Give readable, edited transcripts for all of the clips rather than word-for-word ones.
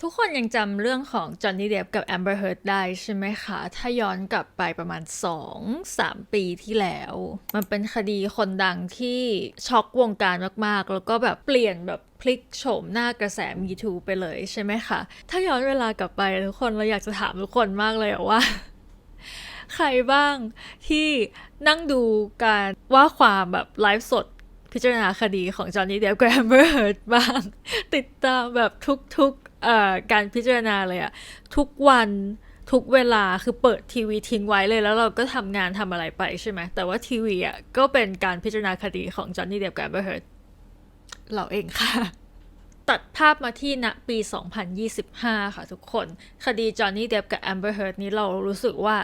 ทุกคนยังจำเรื่องของจอห์นนี่เดปกับแอมเบอร์เฮิร์ดได้ใช่ไหมคะ ถ้าย้อนกลับไปประมาณ2-3 ปีที่แล้ว มันเป็นคดีคนดังที่ช็อกวงการมากๆ แล้วก็แบบเปลี่ยนแบบพลิกโฉมหน้ากระแสมีทูไปเลยใช่ไหมคะ ถ้าย้อนเวลากลับไปทุกคนเราอยากจะถามทุกคนมากเลยว่าใครบ้างที่นั่งดูการว่าความแบบไลฟ์สดพิจารณาคดีของจอห์นนี่เดปกับแอมเบอร์เฮิร์ดบ้างติดตามแบบทุกๆการพิจารณาเลยอะทุกวันทุกเวลาคือเปิดทีวีทิ้งไว้เลยแล้วเราก็ทำงานทำอะไรไปใช่ไหมแต่ว่าทีวีอะก็เป็นการพิจารณาคดีของจอห์นนี่เดปกับแอมเบอร์เฮิร์ดเราเองค่ะ ตัดภาพมาที่ณปี 2025 ค่ะทุกคน คดีจอห์นนี่เดปกับแอมเบอร์เฮิร์ดนี้เรารู้สึกว่า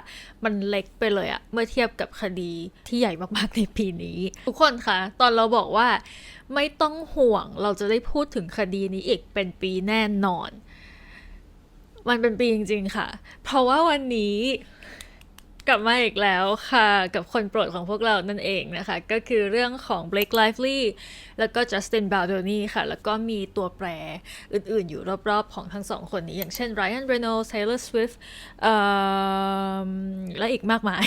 มันเล็กไปเลยอะเมื่อเทียบกับคดีที่ใหญ่มากๆในปีนี้ ทุกคนคะตอนเราบอกว่าไม่ต้องห่วงเราจะได้พูดถึงคดีนี้อีกเป็นปีแน่นอน มันเป็นปีจริงๆค่ะ เพราะว่าวันนี้กลับมาอีกแล้วค่ะกับคนโปรดของพวกเรานั่นเองนะคะก็คือเรื่องของ Blake Lively แล้วก็ Justin Baldoni ค่ะแล้วก็มีตัวแปรอื่นๆอยู่รอบๆของทั้งสองคนนี้อย่างเช่น Ryan Reynolds Taylor Swift และอีกมากมาย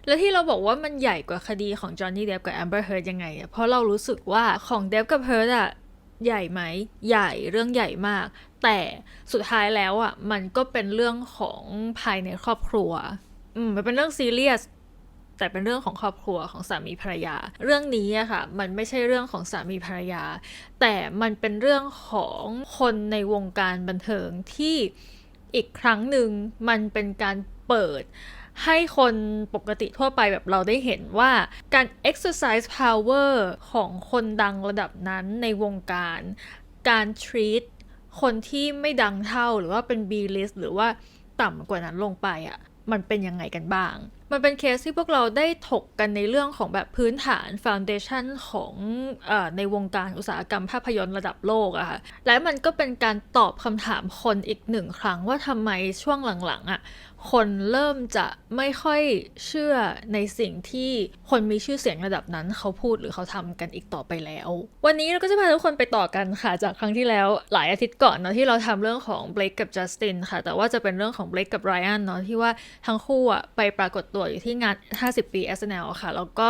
และที่เราบอกว่ามันใหญ่กว่าคดีของ Johnny Depp กับ Amber Heard ยังไงอะเพราะเรารู้สึกว่าของ Depp กับ Heard อะใหญ่ไหมใหญ่เรื่องใหญ่มากแต่สุดท้ายแล้วอะมันก็เป็นเรื่องของภายในครอบครัวมันเป็นเรื่องซีเรียสแต่เป็นเรื่องของครอบครัวของสามีภรรยาเรื่องนี้อะค่ะมันไม่ใช่เรื่องของสามีภรรยาแต่มันเป็นเรื่องของคนในวงการบันเทิงที่อีกครั้งหนึ่งมันเป็นการเปิดให้คนปกติทั่วไปแบบเราได้เห็นว่าการ exercise power ของคนดังระดับนั้นในวงการการ treat คนที่ไม่ดังเท่าหรือว่าเป็น B-list หรือว่าต่ำกว่านั้นลงไปอ่ะมันเป็นยังไงกันบ้างมันเป็นเคสที่พวกเราได้ถกกันในเรื่องของแบบพื้นฐาน foundation ของในวงการอุตสาหกรรมภาพยนตร์ระดับโลกอะค่ะและมันก็เป็นการตอบคำถามคนอีกหนึ่งครั้งว่าทำไมช่วงหลังๆอะคนเริ่มจะไม่ค่อยเชื่อในสิ่งที่คนมีชื่อเสียงระดับนั้นเขาพูดหรือเขาทำกันอีกต่อไปแล้ววันนี้เราก็จะพาทุกคนไปต่อกันค่ะจากครั้งที่แล้วหลายอาทิตย์ก่อนเนาะที่เราทำเรื่องของ Blake กับ Justin ค่ะแต่ว่าจะเป็นเรื่องของ Blake กับ Ryan เนาะที่ว่าทั้งคู่อะไปปรากฏตัวอยู่ที่งาน50 ปี SNL ค่ะแล้วก็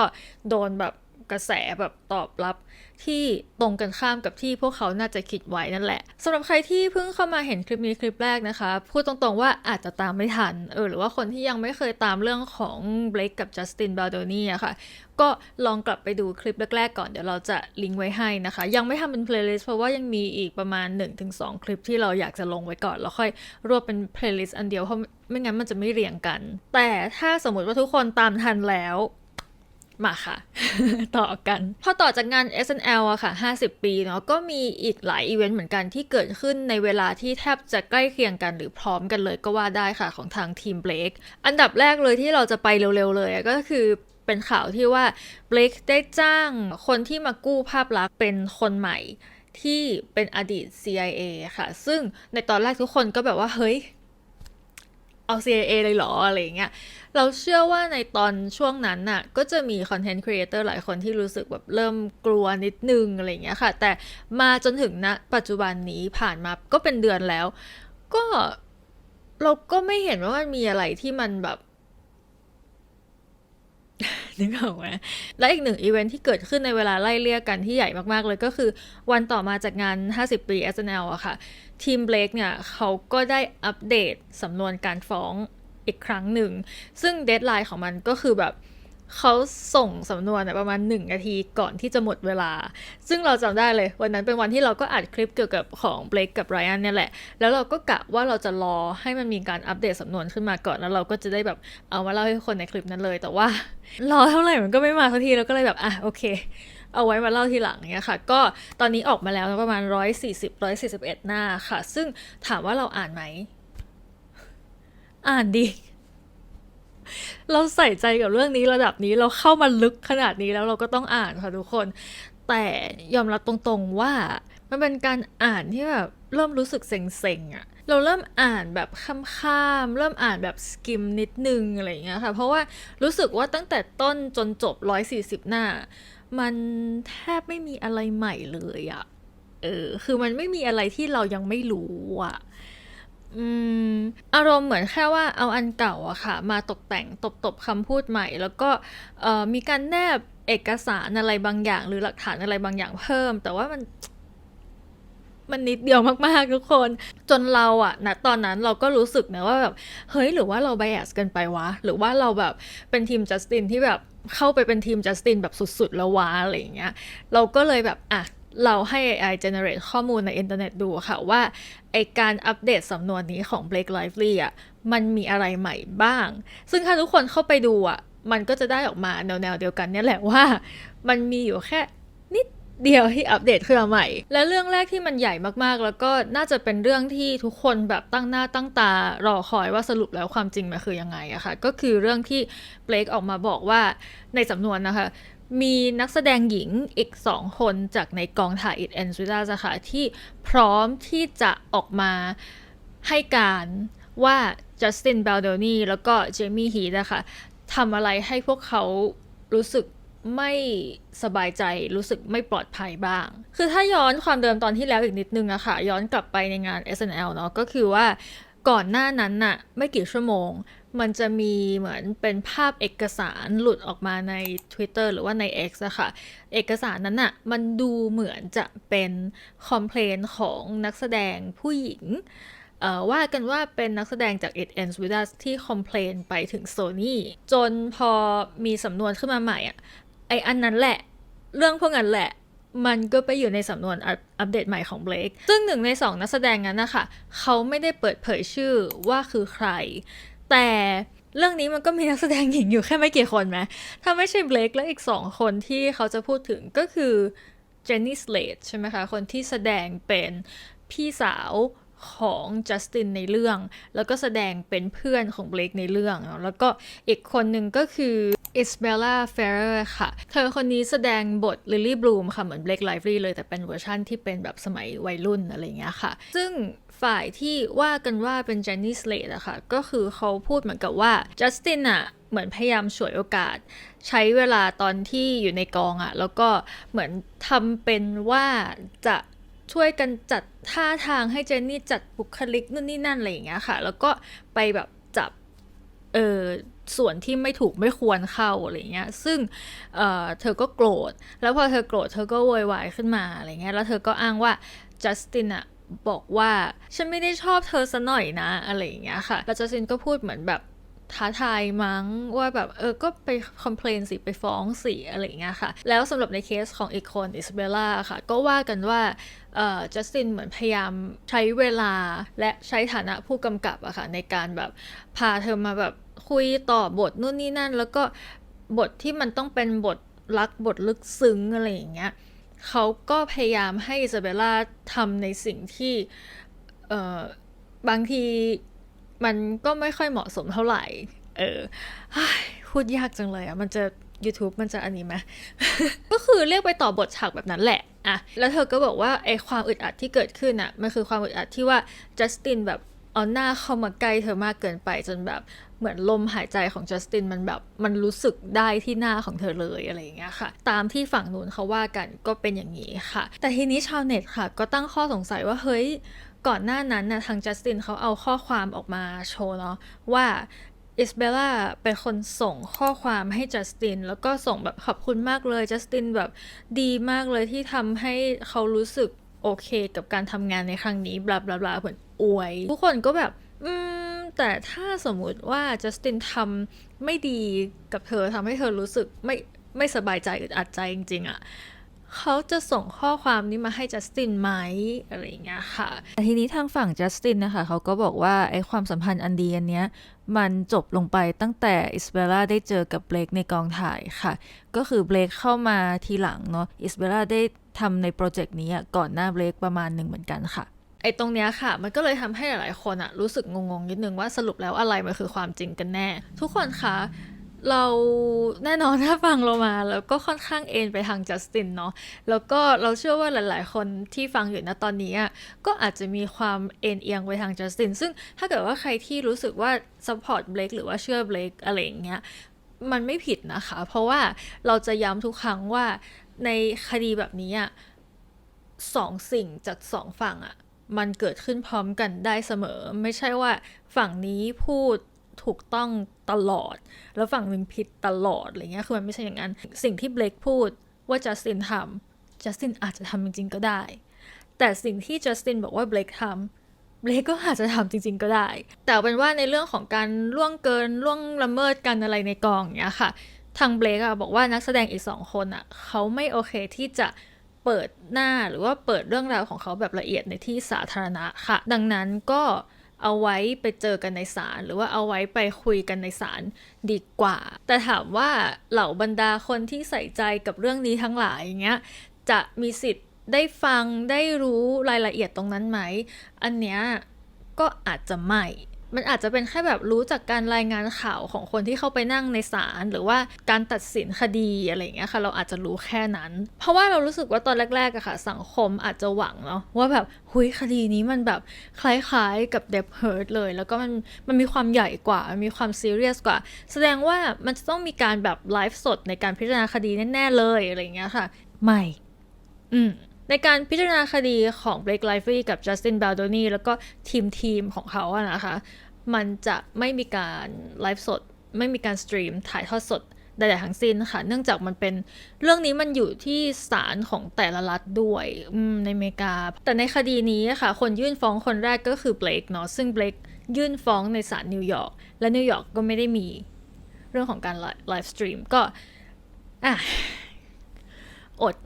โดนแบบกระแสแบบตอบรับที่ตรงกันข้ามกับที่พวกเขาน่าจะคิดไว้นั่นแหละสำหรับใครที่เพิ่งเข้ามาเห็นคลิปนี้คลิปแรกนะคะพูดตรงๆว่าอาจจะตามไม่ทันหรือว่าคนที่ยังไม่เคยตามเรื่องของ Blake กับ Justin Baldoni อะค่ะก็ลองกลับไปดูคลิปแรกๆก่อนเดี๋ยวเราจะลิงก์ไว้ให้นะคะยังไม่ทำเป็น playlist เพราะว่ายังมีอีกประมาณ 1-2 คลิปที่เราอยากจะลงไว้ก่อนแล้วค่อยรวบเป็น playlist อันเดียวเพราะไม่งั้นมันจะไม่เรียงกันแต่ถ้าสมมติว่าทุกคนตามทันแล้วมาค่ะ ต่อกันพอต่อจากงาน SNL อะค่ะ50 ปีเนาะก็มีอีกหลายอีเวนต์เหมือนกันที่เกิดขึ้นในเวลาที่แทบจะใกล้เคียงกันหรือพร้อมกันเลยก็ว่าได้ค่ะของทางทีม Blake อันดับแรกเลยที่เราจะไปเร็วๆเลยก็คือเป็นข่าวที่ว่า Blake ได้จ้างคนที่มากู้ภาพลักษณ์เป็นคนใหม่ที่เป็นอดีต CIA ค่ะซึ่งในตอนแรกทุกคนก็แบบว่าเฮ้ยเอา CIA เลยเหรออะไรอย่างเงี้ยเราเชื่อว่าในตอนช่วงนั้นน่ะก็จะมีคอนเทนต์ครีเอเตอร์หลายคนที่รู้สึกแบบเริ่มกลัวนิดนึงอะไรอย่างเงี้ยค่ะแต่มาจนถึงณปัจจุบันนี้ผ่านมาก็เป็นเดือนแล้วก็เราก็ไม่เห็นว่ามันมีอะไรที่มันแบบ นึกออกไหมและอีกหนึ่งอีเวนท์ที่เกิดขึ้นในเวลาไล่เลี่ยกันที่ใหญ่มากๆเลยก็คือวันต่อมาจากงาน50 ปี SNL อะค่ะทีม Blake เนี่ยเขาก็ได้อัปเดตสำนวนการฟ้องอีกครั้งหนึ่งซึ่งเดดไลน์ของมันก็คือแบบเขาส่งสำนวนประมาณ1 นาทีก่อนที่จะหมดเวลาซึ่งเราจำได้เลยวันนั้นเป็นวันที่เราก็อัดคลิปเกี่ยวกับของ Blake กับ Ryan เนี่ยแหละแล้วเราก็กะว่าเราจะรอให้มันมีการอัปเดตสำนวนขึ้นมาก่อนแล้วเราก็จะได้แบบเอามาเล่าให้คนในคลิปนั้นเลยแต่ว่ารอเท่าไหร่มันก็ไม่มาสักทีเราก็เลยแบบโอเคเอาไว้มาเล่าทีหลังเนี้ยค่ะก็ตอนนี้ออกมาแล้วประมาณ141หน้าค่ะซึ่งถามว่าเราอ่านไหมอ่านดิเราใส่ใจกับเรื่องนี้ระดับนี้เราเข้ามาลึกขนาดนี้แล้วเราก็ต้องอ่านค่ะทุกคนแต่ยอมรับตรงๆว่ามันเป็นการอ่านที่แบบเริ่มรู้สึกเซ็งๆอะเราเริ่มอ่านแบบข้ามๆเริ่มอ่านแบบสกิมนิดนึงอะไรอย่างเงี้ยค่ะเพราะว่ารู้สึกว่าตั้งแต่ต้นจนจบ140หน้ามันแทบไม่มีอะไรใหม่เลยอะคือมันไม่มีอะไรที่เรายังไม่รู้อะ อืมอารมณ์เหมือนแค่ว่าเอาอันเก่าอะค่ะมาตกแต่งตบคำพูดใหม่แล้วก็มีการแนบเอกสารอะไรบางอย่างหรือหลักฐานอะไรบางอย่างเพิ่มแต่ว่ามันนิดเดียวมากๆทุกคนจนเราอะณตอนนั้นเราก็รู้สึกนะว่าแบบเฮ้ยหรือว่าเราไบแอสกันไปวะหรือว่าเราแบบเป็นทีมจัสตินที่แบบเข้าไปเป็นทีมจัสตินแบบสุดๆแล้ววะอะไรอย่างเงี้ยเราก็เลยแบบอ่ะเราให้ AI generate ข้อมูลในอินเทอร์เน็ตดูค่ะว่าไอการอัปเดตสำนวนนี้ของ Blake Lively อะมันมีอะไรใหม่บ้างซึ่งถ้าทุกคนเข้าไปดูอะมันก็จะได้ออกมาแนวๆเดียวกันเนี่ยแหละว่ามันมีอยู่แค่นิดเดียวที่อัปเดตขึ้นมาใหม่และเรื่องแรกที่มันใหญ่มากๆแล้วก็น่าจะเป็นเรื่องที่ทุกคนแบบตั้งหน้าตั้งตารอคอยว่าสรุปแล้วความจริงมันคือยังไงอะค่ะก็คือเรื่องที่เบลกออกมาบอกว่าในสำนวนนะคะมีนักแสดงหญิงอีก2คนจากในกองถ่าย It Ends With Us อะค่ะที่พร้อมที่จะออกมาให้การว่าจัสตินเบลโดนีแล้วก็เจมี่ฮีทนะคะทำอะไรให้พวกเขารู้สึกไม่สบายใจรู้สึกไม่ปลอดภัยบ้างคือถ้าย้อนความเดิมตอนที่แล้วอีกนิดนึงอะค่ะย้อนกลับไปในงาน SNL เนาะก็คือว่าก่อนหน้านั้นน่ะไม่กี่ชั่วโมงมันจะมีเหมือนเป็นภาพเอกสารหลุดออกมาใน Twitter หรือว่าใน X อะค่ะเอกสารนั้นน่ะมันดูเหมือนจะเป็นคอมเพลนของนักแสดงผู้หญิงว่ากันว่าเป็นนักแสดงจาก It Ends With Us ที่คอมเพลนไปถึง Sony จนพอมีสำนวนขึ้นมาใหม่อ่ะไออันนั้นแหละเรื่องพวกนั้นแหละมันก็ไปอยู่ในสำนวนอัปเดตใหม่ของ Blake ซึ่งหนึ่งในสองนักแสดงนั้นนะคะเขาไม่ได้เปิดเผยชื่อว่าคือใครแต่เรื่องนี้มันก็มีนักแสดงหญิงอยู่แค่ไม่กี่คนไหมถ้าไม่ใช่ Blake แล้วอีก2คนที่เขาจะพูดถึงก็คือเจนนี่สเลดใช่ไหมคะคนที่แสดงเป็นพี่สาวของจัสตินในเรื่องแล้วก็แสดงเป็นเพื่อนของเบลกในเรื่องแล้วก็อีกคนหนึ่งก็คืออิสเบลล่าเฟเรอร์ค่ะเธอคนนี้แสดงบทลิลลี่บลูมค่ะเหมือนเบลกไลฟ์ลีเลยแต่เป็นเวอร์ชั่นที่เป็นแบบสมัยวัยรุ่นอะไรเงี้ยค่ะซึ่งฝ่ายที่ว่ากันว่าเป็นเจนนี่สเลดอะค่ะก็คือเขาพูดเหมือนกับว่าจัสตินอะเหมือนพยายามฉวยโอกาสใช้เวลาตอนที่อยู่ในกองอะแล้วก็เหมือนทำเป็นว่าจะช่วยกันจัดท่าทางให้เจนนี่จัดบุคลิกนู่นนี่นั่นอะไรอย่างเงี้ยค่ะแล้วก็ไปแบบจับเออส่วนที่ไม่ถูกไม่ควรเข้าอะไรเงี้ยซึ่งเธอก็โกรธแล้วพอเธอโกรธเธอก็โวยวายขึ้นมาอะไรเงี้ยแล้วเธอก็อ้างว่าจัสตินอะบอกว่าฉันไม่ได้ชอบเธอซะหน่อยนะอะไรอย่างเงี้ยค่ะแล้วจัสตินก็พูดเหมือนแบบท้าทายมั้งว่าแบบก็ไปคอมเพลนสิไปฟ้องสิอะไรอย่างเงี้ยค่ะแล้วสำหรับในเคสของอีกคนอิสเบลล่าค่ะก็ว่ากันว่าจัสตินเหมือนพยายามใช้เวลาและใช้ฐานะผู้กำกับอะค่ะในการแบบพาเธอมาแบบคุยต่อบทนู่นนี่นั่นแล้วก็บทที่มันต้องเป็นบทรักบทลึกซึ้งอะไรอย่างเงี้ยเขาก็พยายามให้อิซาเบลล่าทำในสิ่งที่บางทีมันก็ไม่ค่อยเหมาะสมเท่าไหร่เออพูดยากจังเลยอะมันจะ YouTube มันจะอันนี้ไหม ก็คือเรียกไปต่อบทฉากแบบนั้นแหละอะแล้วเธอก็บอกว่าไอ้ความอึดอัดที่เกิดขึ้นอะมันคือความอึดอัดที่ว่าจัสตินแบบเอาหน้าเข้ามาใกล้เธอมากเกินไปจนแบบเหมือนลมหายใจของจัสตินมันแบบมันรู้สึกได้ที่หน้าของเธอเลยอะไรอย่างเงี้ยค่ะตามที่ฝั่งนู้นเขาว่ากันก็เป็นอย่างนี้ค่ะแต่ทีนี้ชาวเน็ตค่ะก็ตั้งข้อสงสัยว่าเฮ้ยก่อนหน้านั้นนะทางจัสตินเขาเอาข้อความออกมาโชว์เนาะว่าอิสเบลล่าเป็นคนส่งข้อความให้จัสตินแล้วก็ส่งแบบขอบคุณมากเลยจัสตินแบบดีมากเลยที่ทำให้เขารู้สึกโอเคกับการทำงานในครั้งนี้บลาบลาบลาเหมือนอวยทุกคนก็แบบแต่ถ้าสมมุติว่าจัสตินทำไม่ดีกับเธอทำให้เธอรู้สึกไม่สบายใจอึดอัดใจจริงๆอะเขาจะส่งข้อความนี้มาให้จัสตินไหมอะไรอย่างเงี้ยค่ะแต่ทีนี้ทางฝั่งจัสตินนะคะเขาก็บอกว่าไอ้ความสัมพันธ์อันดีอันเนี้ยมันจบลงไปตั้งแต่อิสเบลล่าได้เจอกับเบลกในกองถ่ายค่ะก็คือเบลกเข้ามาทีหลังเนาะอิสเบลล่าได้ทำในโปรเจกต์นี้ก่อนหน้าเบลกประมาณหนึ่งเหมือนกันค่ะไอ้ตรงเนี้ยค่ะมันก็เลยทำให้หลายๆคนอะรู้สึกงงๆนิดนึงว่าสรุปแล้วอะไรมันคือความจริงกันแน่ทุกคนคะเราแน่นอนถ้าฟังเรามาแล้วก็ค่อนข้างเอ็นไปทางจัสตินเนาะแล้วก็เราเชื่อว่าหลายๆคนที่ฟังอยู่ณตอนนี้ก็อาจจะมีความเอ็นเอียงไปทางจัสตินซึ่งถ้าเกิดว่าใครที่รู้สึกว่าซัพพอร์ตเบลกหรือว่าเชื่อเบลกอะไรอย่างเงี้ยมันไม่ผิดนะคะเพราะว่าเราจะย้ำทุกครั้งว่าในคดีแบบนี้สองสิ่งจากสองฝั่ง มันเกิดขึ้นพร้อมกันได้เสมอไม่ใช่ว่าฝั่งนี้พูดถูกต้องตลอดแล้วฝั่งหนึ่งผิดตลอดอะไรเงี้ยคือมันไม่ใช่อย่างนั้นสิ่งที่เบลคพูดว่าจัสตินทำจัสตินอาจจะทำจริงๆก็ได้แต่สิ่งที่จัสตินบอกว่าเบลคทำเบลคก็อาจจะทำจริงๆก็ได้แต่เป็นว่าในเรื่องของการล่วงเกินล่วงละเมิดกันอะไรในกองเนี้ยค่ะทางเบลคบอกว่านักแสดงอีก2คนเขาไม่โอเคที่จะเปิดหน้าหรือว่าเปิดเรื่องราวของเขาแบบละเอียดในที่สาธารณะค่ะดังนั้นก็เอาไว้ไปเจอกันในศาลหรือว่าเอาไว้ไปคุยกันในศาลดีกว่าแต่ถามว่าเหล่าบรรดาคนที่ใส่ใจกับเรื่องนี้ทั้งหลายอย่างเงี้ยจะมีสิทธิ์ได้ฟังได้รู้รายละเอียดตรงนั้นไหมอันเนี้ยก็อาจจะไม่มันอาจจะเป็นแค่แบบรู้จากการรายงานข่าวของคนที่เข้าไปนั่งในศาลหรือว่าการตัดสินคดีอะไรอย่างเงี้ยค่ะเราอาจจะรู้แค่นั้นเพราะว่าเรารู้สึกว่าตอนแรกๆอะค่ะสังคมอาจจะหวังเนาะว่าแบบหุยคดีนี้มันแบบคล้ายๆกับ Depp Heard เลยแล้วก็มันมีความใหญ่กว่ามันมีความซีเรียสกว่าแสดงว่ามันจะต้องมีการแบบไลฟ์สดในการพิจารณาคดีแน่ๆเลยอะไรอย่างเงี้ยค่ะไม่ในการพิจารณาคดีของ Blake Lively กับ Justin Baldoni แล้วก็ทีมของเขาอะนะคะมันจะไม่มีการไลฟ์สดไม่มีการสตรีมถ่ายทอดสดใดๆทั้งสิ้นค่ะเนื่องจากมันเป็นเรื่องนี้มันอยู่ที่ศาลของแต่ละรัฐด้วยในอเมริกาแต่ในคดีนี้ค่ะคนยื่นฟ้องคนแรกก็คือ Blake เนาะซึ่ง Blake ยื่นฟ้องในศาลนิวยอร์กและนิวยอร์กก็ไม่ได้มีเรื่องของการไลฟ์สตรีมก็อด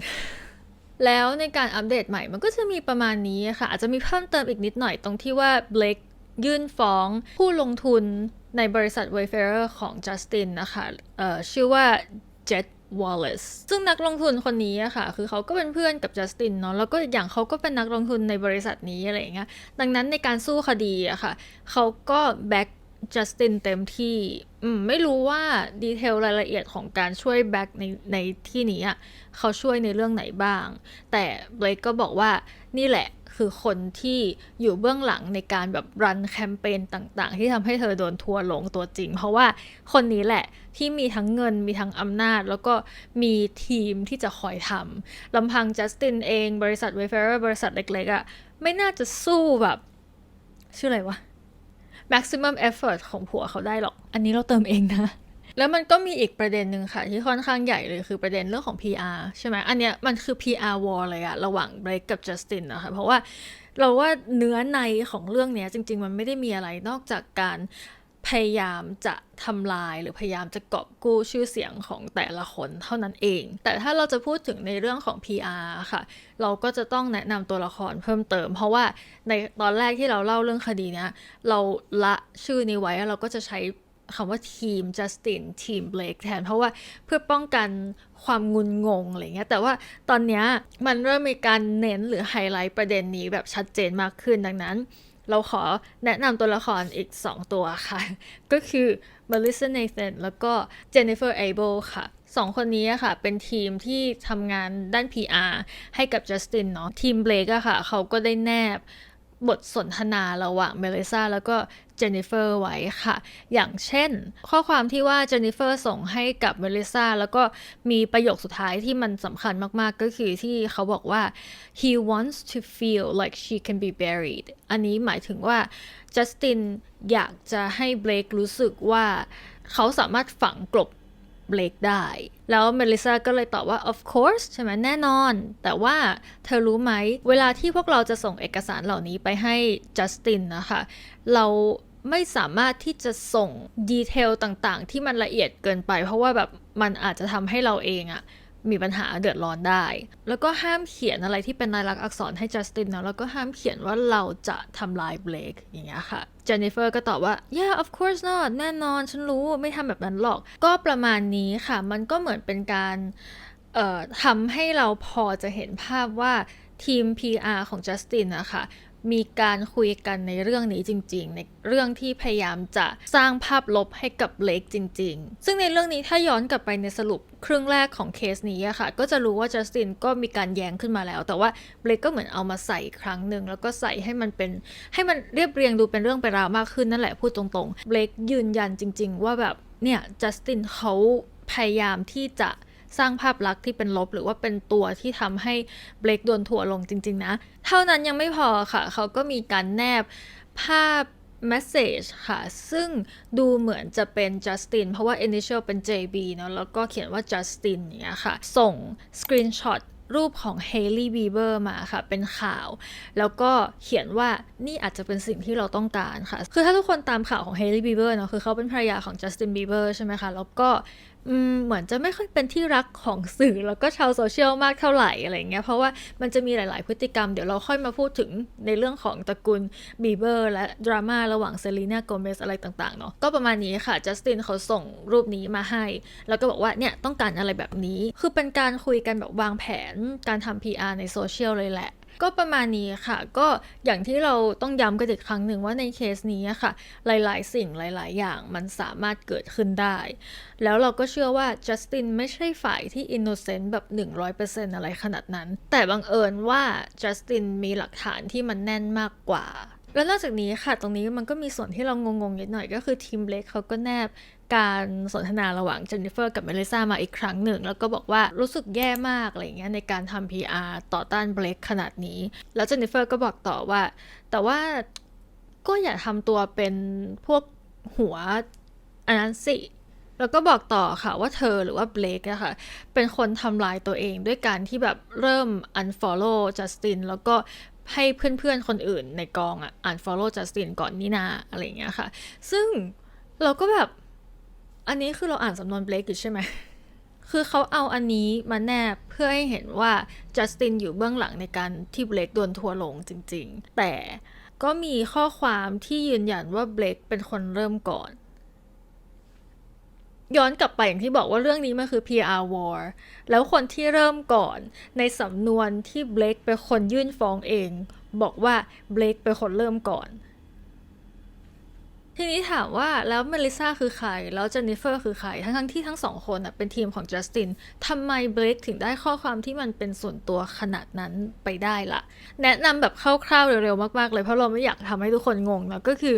แล้วในการอัปเดตใหม่มันก็จะมีประมาณนี้ค่ะอาจจะมีเพิ่มเติมอีกนิดหน่อยตรงที่ว่า Blake ยื่นฟ้องผู้ลงทุนในบริษัท Wayfarer ของ Justin นะคะชื่อว่า Jet Wallace ซึ่งนักลงทุนคนนี้ค่ะคือเขาก็เป็นเพื่อนกับ Justin เนาะแล้วก็อย่างเขาก็เป็นนักลงทุนในบริษัทนี้อะไรอย่างเงี้ยดังนั้นในการสู้คดีค่ะเขาก็แบ็กจัสตินเต็มที่ไม่รู้ว่าดีเทลรายละเอียดของการช่วยแบ็กในที่นี้เขาช่วยในเรื่องไหนบ้างแต่เบลคก็บอกว่านี่แหละคือคนที่อยู่เบื้องหลังในการแบบรันแคมเปญต่างๆที่ทำให้เธอโดนทัวร์ลงตัวจริงเพราะว่าคนนี้แหละที่มีทั้งเงินมีทั้งอำนาจแล้วก็มีทีมที่จะคอยทำลำพังจัสตินเองบริษัท Wayfarer บริษัทเล็กๆไม่น่าจะสู้แบบชื่ออะไรวะmaximum effort ของผัวเขาได้หรอกอันนี้เราเติมเองนะแล้วมันก็มีอีกประเด็นหนึ่งค่ะที่ค่อนข้างใหญ่เลยคือประเด็นเรื่องของ PR ใช่ไหมอันเนี้ยมันคือ PR war เลยอะระหว่าง Blake กับ Justin นะคะเพราะว่าเราว่าเนื้อในของเรื่องนี้จริงๆมันไม่ได้มีอะไรนอกจากการพยายามจะทำลายหรือพยายามจะกอบกู้ชื่อเสียงของแต่ละคนเท่านั้นเองแต่ถ้าเราจะพูดถึงในเรื่องของ PR ค่ะเราก็จะต้องแนะนำตัวละครเพิ่มเติมเพราะว่าในตอนแรกที่เราเล่าเรื่องคดีเนี้ยเราละชื่อนี้ไว้เราก็จะใช้คำว่าทีมจัสตินทีมเบลคแทนเพราะว่าเพื่อป้องกันความงุนงงอะไรเงี้ยแต่ว่าตอนนี้มันเริ่มมีการเน้นหรือไฮไลท์ประเด็นนี้แบบชัดเจนมากขึ้นดังนั้นเราขอแนะนำตัวละครอีก2ตัวค่ะก็คือ Melissa Nathan แล้วก็ Jennifer Abel ค่ะ2คนนี้ค่ะเป็นทีมที่ทำงานด้าน PR ให้กับ Justin เนาะทีม Blake ค่ะเขาก็ได้แนบบทสนทนาระหว่างเมลิซาแล้วก็เจนนิเฟอร์ไว้ค่ะอย่างเช่นข้อความที่ว่าเจนนิเฟอร์ส่งให้กับเมลิซาแล้วก็มีประโยคสุดท้ายที่มันสำคัญมากๆก็คือที่เขาบอกว่า he wants to feel like she can be buried อันนี้หมายถึงว่าจัสตินอยากจะให้เบลครู้สึกว่าเขาสามารถฝังกลบเบลคได้แล้วเมลิซาก็เลยตอบว่า of course ใช่ไหมแน่นอนแต่ว่าเธอรู้ไหมเวลาที่พวกเราจะส่งเอกสารเหล่านี้ไปให้จัสตินนะคะเราไม่สามารถที่จะส่งดีเทลต่างๆที่มันละเอียดเกินไปเพราะว่าแบบมันอาจจะทำให้เราเองมีปัญหาเดือดร้อนได้แล้วก็ห้ามเขียนอะไรที่เป็นลายลักษณ์อักษรให้จัสตินนะแล้วก็ห้ามเขียนว่าเราจะทำลายเบลคอย่างเงี้ยค่ะเจนนิเฟอร์ก็ตอบว่า yeah of course not แน่นอนฉันรู้ไม่ทำแบบนั้นหรอกก็ประมาณนี้ค่ะมันก็เหมือนเป็นการทำให้เราพอจะเห็นภาพว่าทีม PR ของจัสตินนะคะมีการคุยกันในเรื่องนี้จริงๆในเรื่องที่พยายามจะสร้างภาพลบให้กับเบลคจริงๆซึ่งในเรื่องนี้ถ้าย้อนกลับไปในสรุปครึ่งแรกของเคสนี้ค่ะก็จะรู้ว่าจัสตินก็มีการแย้งขึ้นมาแล้วแต่ว่าเบลคก็เหมือนเอามาใส่ครั้งหนึ่งแล้วก็ใส่ให้มันเรียบเรียงดูเป็นเรื่องเป็นราวมากขึ้นนั่นแหละพูดตรงๆเบลคยืนยันจริงๆว่าแบบเนี่ยจัสตินเขาพยายามที่จะ สร้างภาพลักษณ์ที่เป็นลบหรือว่าเป็นตัวที่ทำให้เบลคโดนทัวร์ลงจริงๆนะเท่านั้นยังไม่พอค่ะเขาก็มีการแนบภาพ message ค่ะซึ่งดูเหมือนจะเป็นจัสตินเพราะว่า initial เป็น JB เนาะแล้วก็เขียนว่าจัสตินอย่างเงี้ยค่ะส่ง screenshot รูปของเฮเลย์บีเบอร์มาค่ะเป็นข่าวแล้วก็เขียนว่านี่อาจจะเป็นสิ่งที่เราต้องการค่ะคือถ้าทุกคนตามข่าวของเฮเลย์บีเบอร์เนาะคือเขาเป็นภรรยาของจัสตินบีเบอร์ใช่ไหมคะแล้วก็เหมือนจะไม่ค่อยเป็นที่รักของสื่อแล้วก็ชาวโซเชียลมากเท่าไหร่อะไรเงี้ยเพราะว่ามันจะมีหลายๆพฤติกรรมเดี๋ยวเราค่อยมาพูดถึงในเรื่องของตระกูลบีเบอร์และดราม่าระหว่างเซรีนาโกเมสอะไรต่างๆเนาะก็ประมาณนี้ค่ะจัสตินเขาส่งรูปนี้มาให้แล้วก็บอกว่าเนี่ยต้องการอะไรแบบนี้คือเป็นการคุยกันแบบวางแผนการทำ PR ในโซเชียลเลยแหละก็ประมาณนี้ค่ะก็อย่างที่เราต้องย้ำกันอีกครั้งหนึ่งว่าในเคสนี้ค่ะหลายๆสิ่งหลายๆอย่างมันสามารถเกิดขึ้นได้แล้วเราก็เชื่อว่าจัสตินไม่ใช่ฝ่ายที่อินโนเซนต์แบบ 100% อะไรขนาดนั้นแต่บังเอิญว่าจัสตินมีหลักฐานที่มันแน่นมากกว่าแล้วนอกจากนี้ค่ะตรงนี้มันก็มีส่วนที่เรางงๆนิดหน่อยก็คือทีมเล็กเขาก็แนบการสนทนาระหว่างเจนนิเฟอร์กับเมลิซามาอีกครั้งหนึ่งแล้วก็บอกว่ารู้สึกแย่มากอะไรเงี้ยในการทำ PR ต่อต้านเบลคขนาดนี้แล้วเจนนิเฟอร์ก็บอกต่อว่าแต่ว่าก็อย่าทำตัวเป็นพวกหัวอันนั้นสิแล้วก็บอกต่อค่ะว่าเธอหรือว่าเบลคนะคะเป็นคนทำลายตัวเองด้วยการที่แบบเริ่ม unfollow จัสตินแล้วก็ให้เพื่อนๆคนอื่นในกองunfollow จัสตินก่อนนี่นาอะไรเงี้ยค่ะซึ่งเราก็แบบอันนี้คือเราอ่านสำนวนเบลคอยู่ใช่ไหม คือเขาเอาอันนี้มาแนบเพื่อให้เห็นว่าจัสตินอยู่เบื้องหลังในการที่เบลคโดนทัวร์ลงจริงๆแต่ก็มีข้อความที่ยืนยันว่าเบลคเป็นคนเริ่มก่อนย้อนกลับไปอย่างที่บอกว่าเรื่องนี้มันคือ PR war แล้วคนที่เริ่มก่อนในสำนวนที่เบลคเป็นคนยื่นฟ้องเองบอกว่าเบลคเป็นคนเริ่มก่อนทีนี้ถามว่าแล้วเมลิซาคือใครแล้วเจนนิเฟอร์คือใครทั้งที่ทั้งสองคนเป็นทีมของจัสตินทำไมเบลคถึงได้ข้อความที่มันเป็นส่วนตัวขนาดนั้นไปได้ล่ะแนะนำแบบคร่าวๆเร็วๆมากๆเลยเพราะเราไม่อยากทำให้ทุกคนงงนะก็คือ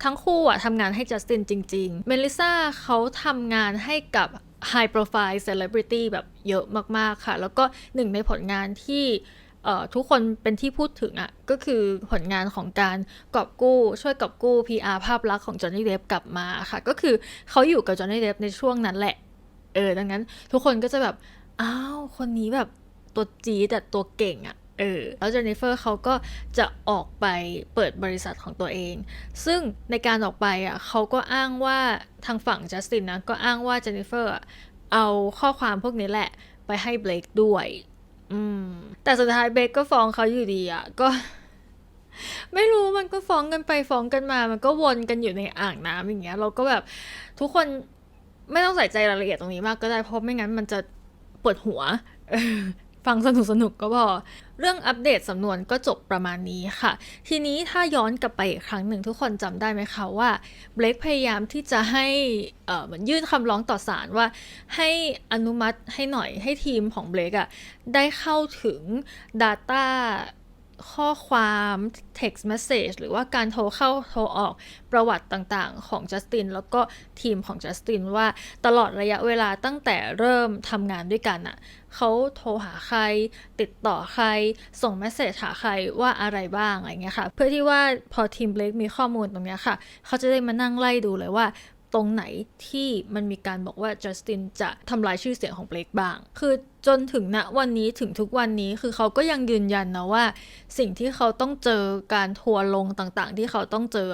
ทั้งคู่ทำงานให้จัสตินจริงๆเมลิซาเขาทำงานให้กับ high profile celebrity แบบเยอะมากๆค่ะแล้วก็หนึ่งในผลงานที่ทุกคนเป็นที่พูดถึงก็คือผลงานของการกอบกู้ช่วยกอบกู้ PR ภาพลักษณ์ของจอห์นนี่เดปกลับมาค่ะก็คือเขาอยู่กับจอห์นนี่เดปในช่วงนั้นแหละดังนั้นทุกคนก็จะแบบอ้าวคนนี้แบบตัวจี๊ดแต่ตัวเก่งแล้วเจนนิเฟอร์เขาก็จะออกไปเปิดบริษัทของตัวเองซึ่งในการออกไปเขาก็อ้างว่าทางฝั่งจัสตินนะก็อ้างว่าเจนนิเฟอร์เอาข้อความพวกนี้แหละไปให้เบลคด้วยแต่สุดท้ายเบคก็ฟ้องเขาอยู่ดีก็ไม่รู้มันก็ฟ้องกันไปฟ้องกันมามันก็วนกันอยู่ในอ่างน้ำอย่างเงี้ยเราก็แบบทุกคนไม่ต้องใส่ใจรายละเอียดตรงนี้มากก็ได้เพราะไม่งั้นมันจะปวดหัวฟังสนุกก็พอเรื่องอัปเดตสำนวนก็จบประมาณนี้ค่ะทีนี้ถ้าย้อนกลับไปอีกครั้งหนึ่งทุกคนจำได้ไหมคะว่าเบลคพยายามที่จะให้เหมือนยื่นคำร้องต่อศาลว่าให้อนุมัติให้หน่อยให้ทีมของเบลคได้เข้าถึง Data ข้อความ text message หรือว่าการโทรเข้าโทรออกประวัติต่างๆของจัสตินแล้วก็ทีมของจัสตินว่าตลอดระยะเวลาตั้งแต่เริ่มทำงานด้วยกันเขาโทรหาใครติดต่อใครส่งเมสเซจหาใครว่าอะไรบ้างอะไรเงี้ยค่ะเพื่อที่ว่าพอทีมเบลคมีข้อมูลตรงนี้ค่ะเขาจะได้มานั่งไล่ดูเลยว่าตรงไหนที่มันมีการบอกว่าจัสตินจะทำลายชื่อเสียงของเบลคบ้างคือจนถึงณวันนี้ถึงทุกวันนี้คือเขาก็ยังยืนยันนะว่าสิ่งที่เขาต้องเจอการทัวร์ลงต่างๆที่เขาต้องเจอ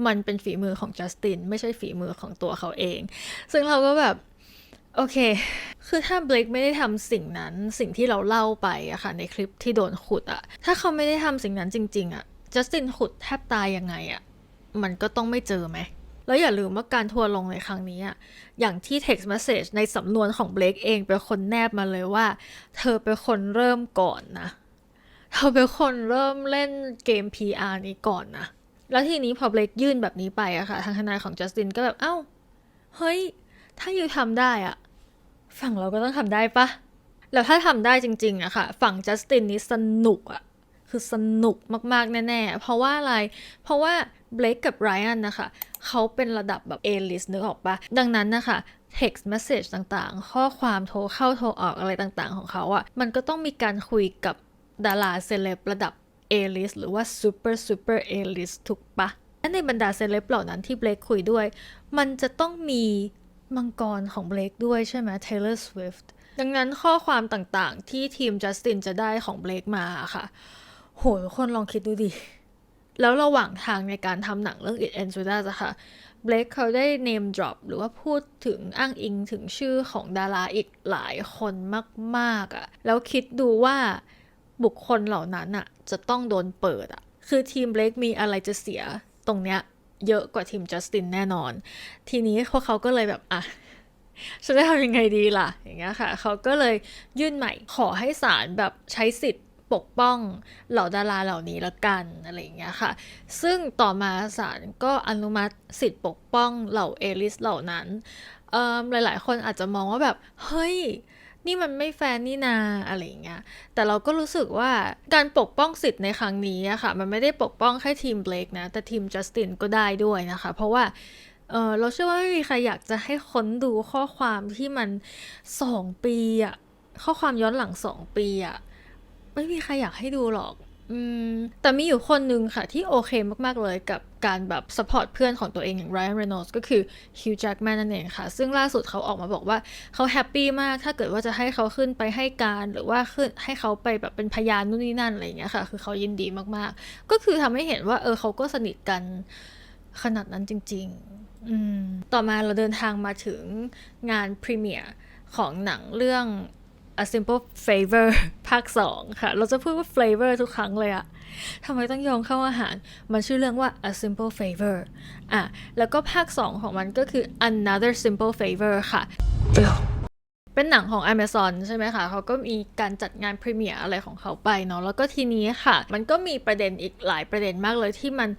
มันเป็นฝีมือของจัสตินไม่ใช่ฝีมือของตัวเขาเองซึ่งเราก็แบบโอเคคือถ้าเบลคไม่ได้ทำสิ่งนั้นสิ่งที่เราเล่าไปค่ะในคลิปที่โดนขุดถ้าเขาไม่ได้ทำสิ่งนั้นจริงๆจัสตินขุดแทบตายยังไงมันก็ต้องไม่เจอไหมแล้วอย่าลืมว่าการทัวร์ลงในครั้งนี้อย่างที่ text message ในสำนวนของเบลคเองเป็นคนแนบมาเลยว่าเธอเป็นคนเริ่มก่อนนะเธอเป็นคนเริ่มเล่นเกม PR นี้ก่อนนะแล้วทีนี้พอเบลคยื่นแบบนี้ไปค่ะทางทนายของจัสตินก็แบบเฮ้ยถ้ายูทำได้ฝั่งเราก็ต้องทำได้ปะแล้วถ้าทำได้จริงๆค่ะฝั่งจัสตินนี้สนุกคือสนุกมากๆแน่ๆเพราะว่าอะไรเพราะว่าเบลคกับไรอันนะคะเขาเป็นระดับแบบ A-list นึกออกปะดังนั้นนะคะ text message ต่างๆข้อความโทรเข้าโทรออกอะไรต่างๆของเขาอะมันก็ต้องมีการคุยกับดาราเซเลบระดับ A-list หรือว่า super A-list ถูกปะและในบรรดาเซเลบเหล่านั้นที่เบลคคุยด้วยมันจะต้องมีมังกรของเบลคด้วยใช่ไหม Taylor Swift ดังนั้นข้อความต่างๆที่ทีมจัสตินจะได้ของเบลคมาค่ะโหทุกคนลองคิดดูดิแล้วระหว่างทางในการทำหนังเรื่อง It Ends With Us อะค่ะเบลคเขาได้ name drop หรือว่าพูดถึงอ้างอิงถึงชื่อของดาราอีกหลายคนมากๆอะแล้วคิดดูว่าบุคคลเหล่านั้นอะจะต้องโดนเปิดอะคือทีมเบลคมีอะไรจะเสียตรงเนี้ยเยอะกว่าทีมจัสตินแน่นอนทีนี้พวกเขาก็เลยแบบอ่ะฉันจะทำยังไงดีล่ะอย่างเงี้ยค่ะเขาก็เลยยื่นใหม่ขอให้ศาลแบบใช้สิทธิ์ปกป้องเหล่าดาราเหล่านี้ละกันอะไรอย่างเงี้ยค่ะซึ่งต่อมาศาลก็อนุมัติสิทธิ์ปกป้องเหล่าเอลิสเหล่านั้นหลายๆคนอาจจะมองว่าแบบเฮ้ยนี่มันไม่แฟร์นี่นาอะไรอย่างเงี้ยแต่เราก็รู้สึกว่าการปกป้องสิทธิ์ในครั้งนี้อะค่ะมันไม่ได้ปกป้องแค่ทีมเบลคนะแต่ทีมจัสตินก็ได้ด้วยนะคะเพราะว่าเราเชื่อว่าไม่มีใครอยากจะให้ค้นดูข้อความที่มัน2 ปีอะข้อความย้อนหลัง2 ปีอะไม่มีใครอยากให้ดูหรอกแต่มีอยู่คนนึงค่ะที่โอเคมากๆเลยกับการแบบซัพพอร์ตเพื่อนของตัวเองอย่าง Ryan Reynolds ก็คือ Hugh Jackman นั่นเองค่ะซึ่งล่าสุดเขาออกมาบอกว่าเขาแฮปปี้มากถ้าเกิดว่าจะให้เขาขึ้นไปให้การหรือว่าขึ้นให้เขาไปแบบเป็นพยานนู่นนี่นั่นอะไรอย่างเงี้ยค่ะคือเขายินดีมากๆก็คือทำให้เห็นว่าเขาก็สนิทกันขนาดนั้นจริงๆต่อมาเราเดินทางมาถึงงานพรีเมียร์ของหนังเรื่องA Simple Favor ภาค 2 ค่ะเราจะพูดว่า flavor ทุกครั้งเลยอะทำไมต้องโยงเข้าอาหารมันชื่อเรื่องว่า A Simple Favor แล้วก็ภาค 2 ของมันก็คือ Another Simple Favor ค่ะเป็นหนังของ Amazon ใช่ไหมคะเขาก็มีการจัดงานพรีเมียร์อะไรของเขาไปเนาะแล้วก็ทีนี้ค่ะมันก็มีประเด็นอีกหลายประเด็นมากเลยที่มัน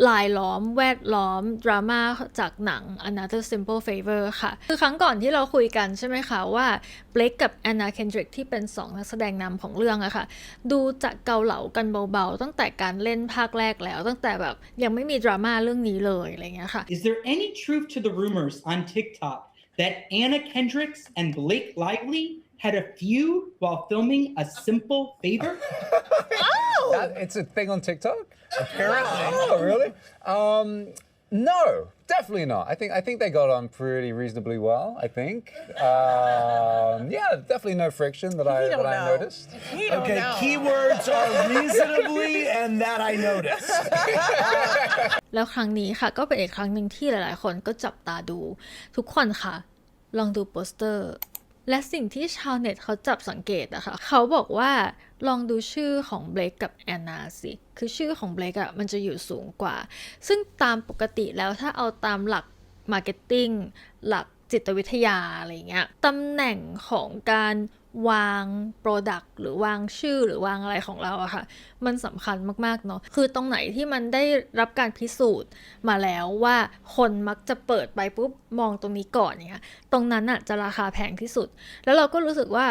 ลายล้อมแวดล้อมดราม่าจากหนัง Another Simple Favor ค่ะคือครั้งก่อนที่เราคุยกันใช่ไหมคะว่าเบลคกับแอนนาเคนดริกที่เป็น2นักแสดงนำของเรื่องอะค่ะดูจะเกาเหลากันเบาๆตั้งแต่การเล่นภาคแรกแล้วตั้งแต่แบบยังไม่มีดราม่าเรื่องนี้เลยอะไรเงี้ยค่ะ Is there any truth to the rumors on TikTok that Anna Kendricks and Blake Lively had a feud while filming A Simple Favor? It's a thing on TikTok? Apparently. Oh, really? No, definitely not. I think they got on pretty reasonably well, I think. Yeah, definitely no friction that I noticed. Okay, keywords are reasonably and that I noticed. แล้วครั้งนี้ค่ะก็เป็นอีกครั้งหนึ่งที่หลายๆคนก็จับตาดูทุกคนค่ะลองดูโปสเตอร์และสิ่งที่ชาวเน็ตเขาจับสังเกตอะค่ะเขาบอกว่าลองดูชื่อของเบลคกับแอนนาสิคือชื่อของเบลคอะมันจะอยู่สูงกว่าซึ่งตามปกติแล้วถ้าเอาตามหลักมาร์เก็ตติ้งหลักจิตวิทยาอะไรเงี้ยตำแหน่งของการวางโปรดักต์หรือวางชื่อหรือวางอะไรของเราอะค่ะมันสำคัญมากๆเนาะคือตรงไหนที่มันได้รับการพิสูจน์มาแล้วว่าคนมักจะเปิดไปปุ๊บมองตรงนี้ก่อนเนี่ยตรงนั้นอะจะราคาแพงที่สุดแล้วเราก็รู้สึกว่า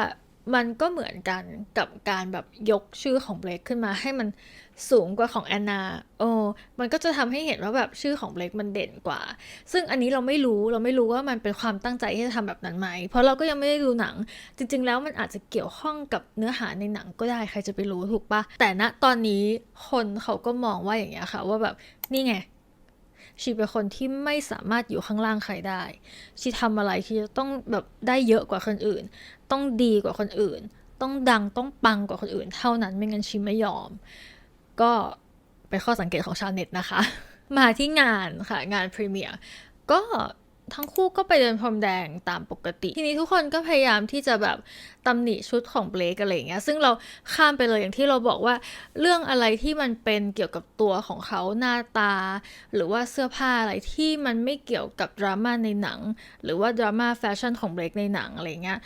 มันก็เหมือนกันกับการแบบยกชื่อของเบลคขึ้นมาให้มันสูงกว่าของแอนนามันก็จะทำให้เห็นว่าแบบชื่อของเบลคมันเด่นกว่าซึ่งอันนี้เราไม่รู้ว่ามันเป็นความตั้งใจที่จะทำแบบนั้นไหมเพราะเราก็ยังไม่ได้ดูหนังจริงๆแล้วมันอาจจะเกี่ยวข้องกับเนื้อหาในหนังก็ได้ใครจะไปรู้ถูกปะแต่ณตอนนี้คนเขาก็มองว่าอย่างเงี้ยค่ะว่าแบบนี่ไงชีเป็นคนที่ไม่สามารถอยู่ข้างล่างใครได้ชีทำอะไรชีจะต้องแบบได้เยอะกว่าคนอื่นต้องดีกว่าคนอื่นต้องดังต้องปังกว่าคนอื่นเท่านั้นไม่งั้นชีไม่ยอมก็เป็นข้อสังเกตของชาวเน็ตนะคะมาที่งานค่ะงานพรีเมียร์ก็ทั้งคู่ก็ไปเดินพรมแดงตามปกติทีนี้ทุกคนก็พยายามที่จะแบบตำหนิชุดของเบลคอะไรอย่างเงี้ยซึ่งเราข้ามไปเลยอย่างที่เราบอกว่าเรื่องอะไรที่มันเป็นเกี่ยวกับตัวของเขาหน้าตาหรือว่าเสื้อผ้าอะไรที่มันไม่เกี่ยวกับดราม่าในหนังหรือว่าดราม่าแฟชั่นของเบลคในหนังอะไรเงี้ย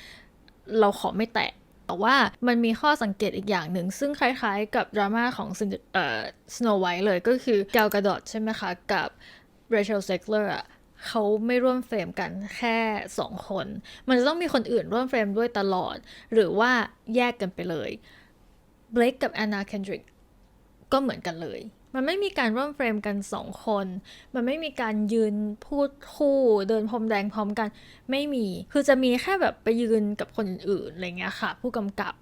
เราขอไม่แตะแต่ว่ามันมีข้อสังเกตอีกอย่างหนึ่งซึ่งคล้ายๆกับดราม่าของSnow White เลยก็คือแกลกาดอตใช่ไหมคะกับ Rachel Zegler อะเขาไม่ร่วมเฟรมกันแค่2 คนมันจะต้องมีคนอื่นร่วมเฟรมด้วยตลอดหรือว่าแยกกันไปเลยเบลคกับแอนนาเคนดริกก็เหมือนกันเลย มันไม่มีการร่วมเฟรมกัน2 คนมันไม่มีการยืนพูดคู่เดินพรมแดงพร้อมกันไม่มีคือจะมีแค่แบบไปยืนกับคนอื่นๆอะไรเงี้ยค่ะผู้กำกับ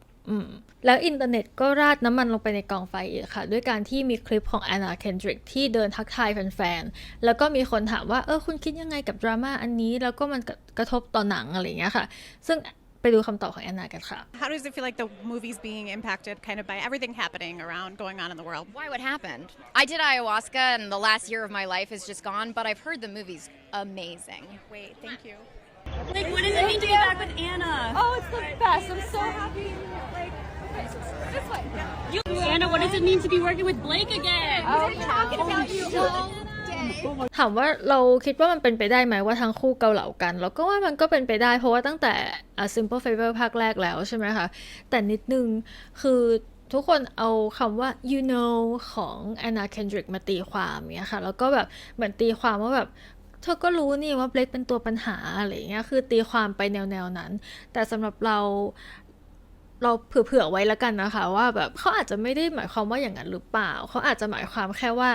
แล้วอินเทอร์เน็ตก็ราดน้ำมันลงไปในกองไฟอีกค่ะด้วยการที่มีคลิปของ Anna Kendrick ที่เดินทักทายแฟนๆแล้วก็มีคนถามว่าคุณคิดยังไงกับดราม่าอันนี้แล้วก็มันกระทบต่อหนังอะไรเงี้ยค่ะซึ่งไปดูคำตอบของแอนนากันค่ะ How does it feel like the movie's being impacted kind of by everything happening around going on in the world? Why? What happened? I did ayahuasca and the last year of my life is just gone, but I've heard the movie's amazing. Wait, thank you. Like, what does it mean to be back with Anna? Oh, it's the best. I'm so happy. Like, this way. Anna, what does it mean to be working with Blake again? We're talking about you all day. ถามว่าเราคิดว่ามันเป็นไปได้ไหมว่าทั้งคู่เกาเหลากันแล้วก็ว่ามันก็เป็นไปได้เพราะว่าตั้งแต่ Simple Favor ภาคแรกแล้วใช่ไหมคะแต่นิดนึงคือทุกคนเอาคำว่า you know ของ Anna Kendrick มาตีความเนี้ยค่ะแล้วก็แบบเหมือนตีความว่าแบบเธอก็รู้นี่ว่าเบลคเป็นตัวปัญหาอะไรเงี้ยคือตีความไปแนวนั้นแต่สำหรับเราเผื่อไว้แล้วกันนะคะว่าแบบเขาอาจจะไม่ได้หมายความว่าอย่างนั้นหรือเปล่าเขาอาจจะหมายความแค่ว่า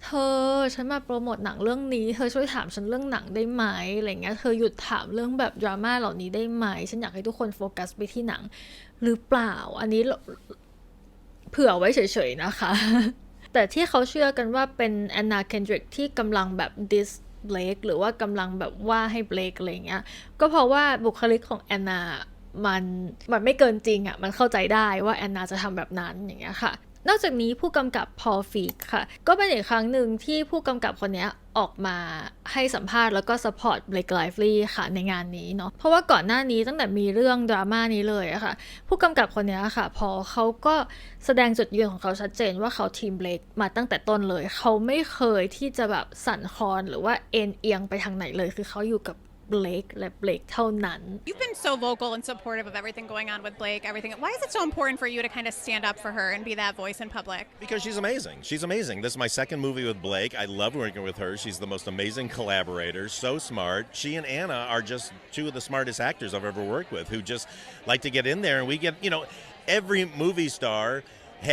เธอฉันมาโปรโมทหนังเรื่องนี้เธอช่วยถามฉันเรื่องหนังได้ไหมอะไรเงี้ยเธอหยุดถามเรื่องแบบดราม่าเหล่านี้ได้ไหมฉันอยากให้ทุกคนโฟกัสไปที่หนังหรือเปล่าอันนี้เผื่อไว้เฉยๆนะคะ แต่ที่เขาเชื่อกันว่าเป็น Anna Kendrick ที่กำลังแบบดิสเบลคหรือว่ากำลังแบบว่าให้เบลคอะไรเงี้ยก็เพราะว่าบุคลิกของแอนนามันไม่เกินจริงอ่ะมันเข้าใจได้ว่าแอนนาจะทำแบบนั้นอย่างเงี้ยค่ะนอกจากนี้ผู้กำกับพอลฟีกค่ะก็เป็นอีกครั้งหนึ่งที่ผู้กำกับคนนี้ออกมาให้สัมภาษณ์แล้วก็ซัพพอร์ตเบลคไลฟ์ลีย์ค่ะในงานนี้เนาะเพราะว่าก่อนหน้านี้ตั้งแต่มีเรื่องดราม่านี้เลยอะค่ะผู้กำกับคนนี้ค่ะพอเขาก็แสดงจุดยืนของเขาชัดเจนว่าเขาทีมเบลคมาตั้งแต่ต้นเลยเขาไม่เคยที่จะแบบสั่นคลอนหรือว่าเอียงไปทางไหนเลยคือเขาอยู่กับBlake และ Blake เท่านั้น You've been so vocal and supportive of everything going on with Blake, everything. Why is it so important for you to kind of stand up for her and be that voice in public? Because she's amazing. She's amazing. This is my second movie with Blake. I love working with her. She's the most amazing collaborator, so smart. She and Anna are just two of the smartest actors I've ever worked with who just like to get in there and we get, every movie star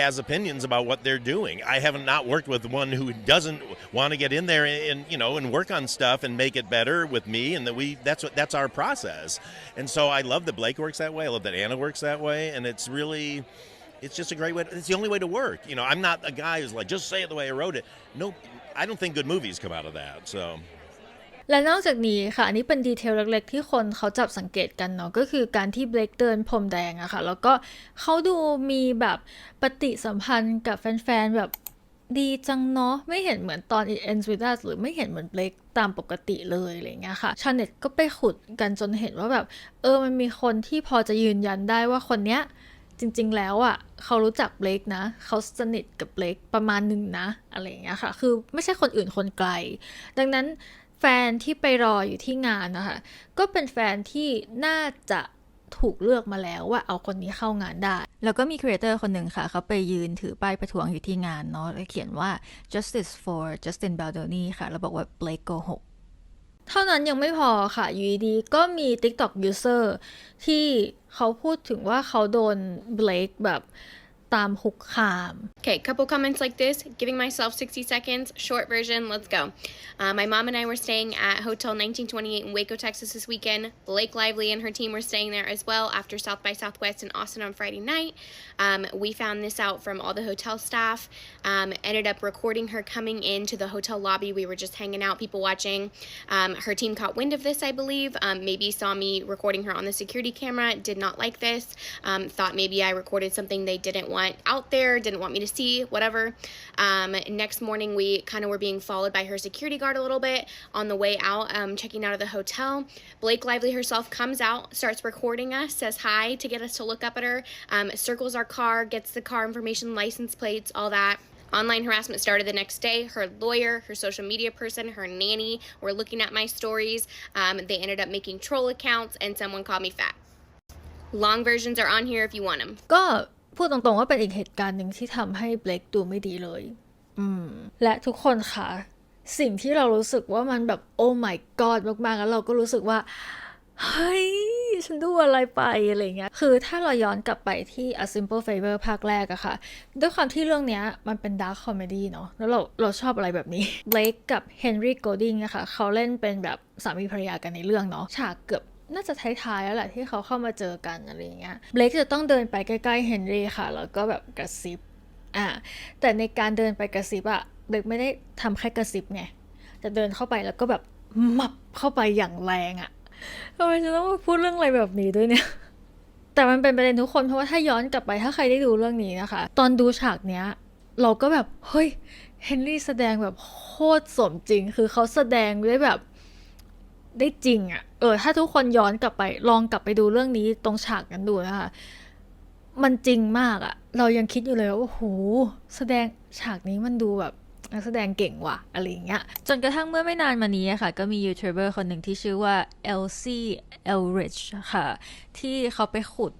has opinions about what they're doing. I haven't not worked with one who doesn't want to get in there and work on stuff and make it better with me, and that's our process. And so I love that Blake works that way. I love that Anna works that way, and it's just a great way. It's the only way to work. I'm not a guy who's like just say it the way I wrote it. No, I don't think good movies come out of that. So. และนอกจากนี้ค่ะอันนี้เป็นดีเทลเล็กๆที่คนเขาจับสังเกตกันเนาะก็คือการที่เบลคเดินพรมแดงอะค่ะแล้วก็เขาดูมีแบบปฏิสัมพันธ์กับแฟนๆแบบดีจังเนาะไม่เห็นเหมือนตอน It Ends With Us หรือไม่เห็นเหมือนเบลคตามปกติเลยอะไรเงี้ยค่ะชาวเน็ตก็ไปขุดกันจนเห็นว่าแบบมันมีคนที่พอจะยืนยันได้ว่าคนเนี้ยจริงๆแล้วอ่ะเขารู้จักเบลคนะเขาสนิทกับเบลคประมาณนึงนะอะไรเงี้ยค่ะคือไม่ใช่คนอื่นคนไกลดังนั้นแฟนที่ไปรออยู่ที่งานนะคะก็เป็นแฟนที่น่าจะถูกเลือกมาแล้วว่าเอาคนนี้เข้างานได้แล้วก็มีครีเอเตอร์คนหนึ่งค่ะเขาไปยืนถือป้ายประท้วงอยู่ที่งานเนาะแล้วเขียนว่า justice for Justin Baldoni ค่ะแล้วบอกว่า Blake โกหกเท่านั้นยังไม่พอค่ะอยู่ดีๆก็มี TikTok user ที่เขาพูดถึงว่าเขาโดน Blake แบบตามคุกคาม Okay, couple comments like this. Giving myself 60 seconds. Short version. Let's go. My mom and I were staying at Hotel 1928 in Waco, Texas this weekend. Blake Lively and her team were staying there as well after South by Southwest in Austin on Friday night. We found this out from all the hotel staff. Ended up recording her coming into the hotel lobby. We were just hanging out, people watching. Her team caught wind of this, I believe. Maybe saw me recording her on the security camera. Did not like this. Thought maybe I recorded something they didn't want out there, didn't want me to see, whatever. Next morning, we kind of were being followed by her security guard a little bit on the way out, checking out of the hotel. Blake Lively herself comes out, starts recording us, says hi to get us to look up at her, circles our car, gets the car information, license plates, all that. Online harassment started the next day. Her lawyer, her social media person, her nanny were looking at my stories. They ended up making troll accounts, and someone called me fat. Long versions are on here if you want them. ก็พูดตรงๆว่าเป็นอีกเหตุการณ์หนึ่งที่ทำให้เบลคดูไม่ดีเลยและทุกคนค่ะสิ่งที่เรารู้สึกว่ามันแบบโอ้ my god มากๆแล้วเราก็รู้สึกว่าเฮ้ย ฉันดูอะไรไปอะไรเงี้ยคือถ้าเราย้อนกลับไปที่ A Simple Favor ภาคแรกอะค่ะด้วยความที่เรื่องเนี้ยมันเป็นดาร์คคอมเมดี้เนาะแล้วเราชอบอะไรแบบนี้ Blake กับ Henry Golding อะค่ะเขาเล่นเป็นแบบสามีภรรยากันในเรื่องเนาะฉากเกือบน่าจะท้ายๆแล้วแหละที่เขาเข้ามาเจอกันอะไรอย่างเงี้ย Blake จะต้องเดินไปใกล้ๆ Henry ค่ะแล้วก็แบบกระซิบแต่ในการเดินไปกระซิบอะBlake ไม่ได้ทำแค่กระซิบไงจะเดินเข้าไปแล้วก็แบบหมับเข้าไปอย่างแรงอะทำไมฉันต้องมาพูดเรื่องอะไรแบบนี้ด้วยเนี่ย แต่มันเป็นประเด็นทุกคนเพราะว่าถ้าย้อนกลับไปถ้าใครได้ดูเรื่องนี้นะคะตอนดูฉากเนี้ยเราก็แบบเฮ้ยเฮนรี่แสดงแบบโคตรสมจริงคือเขาแสดงได้แบบได้จริงอะถ้าทุกคนย้อนกลับไปลองกลับไปดูเรื่องนี้ตรงฉากนั้นดูนะคะมันจริงมากอะเรายังคิดอยู่เลยว่าโอ้โหแสดงฉากนี้มันดูแบบนักแสดงเก่งว่ะอะไรอย่างเงี้ยจนกระทั่งเมื่อไม่นานมานี้ค่ะก็มียูทูบเบอร์คนหนึ่งที่ชื่อว่า Elsie Elrich ค่ะที่เขาไปขุด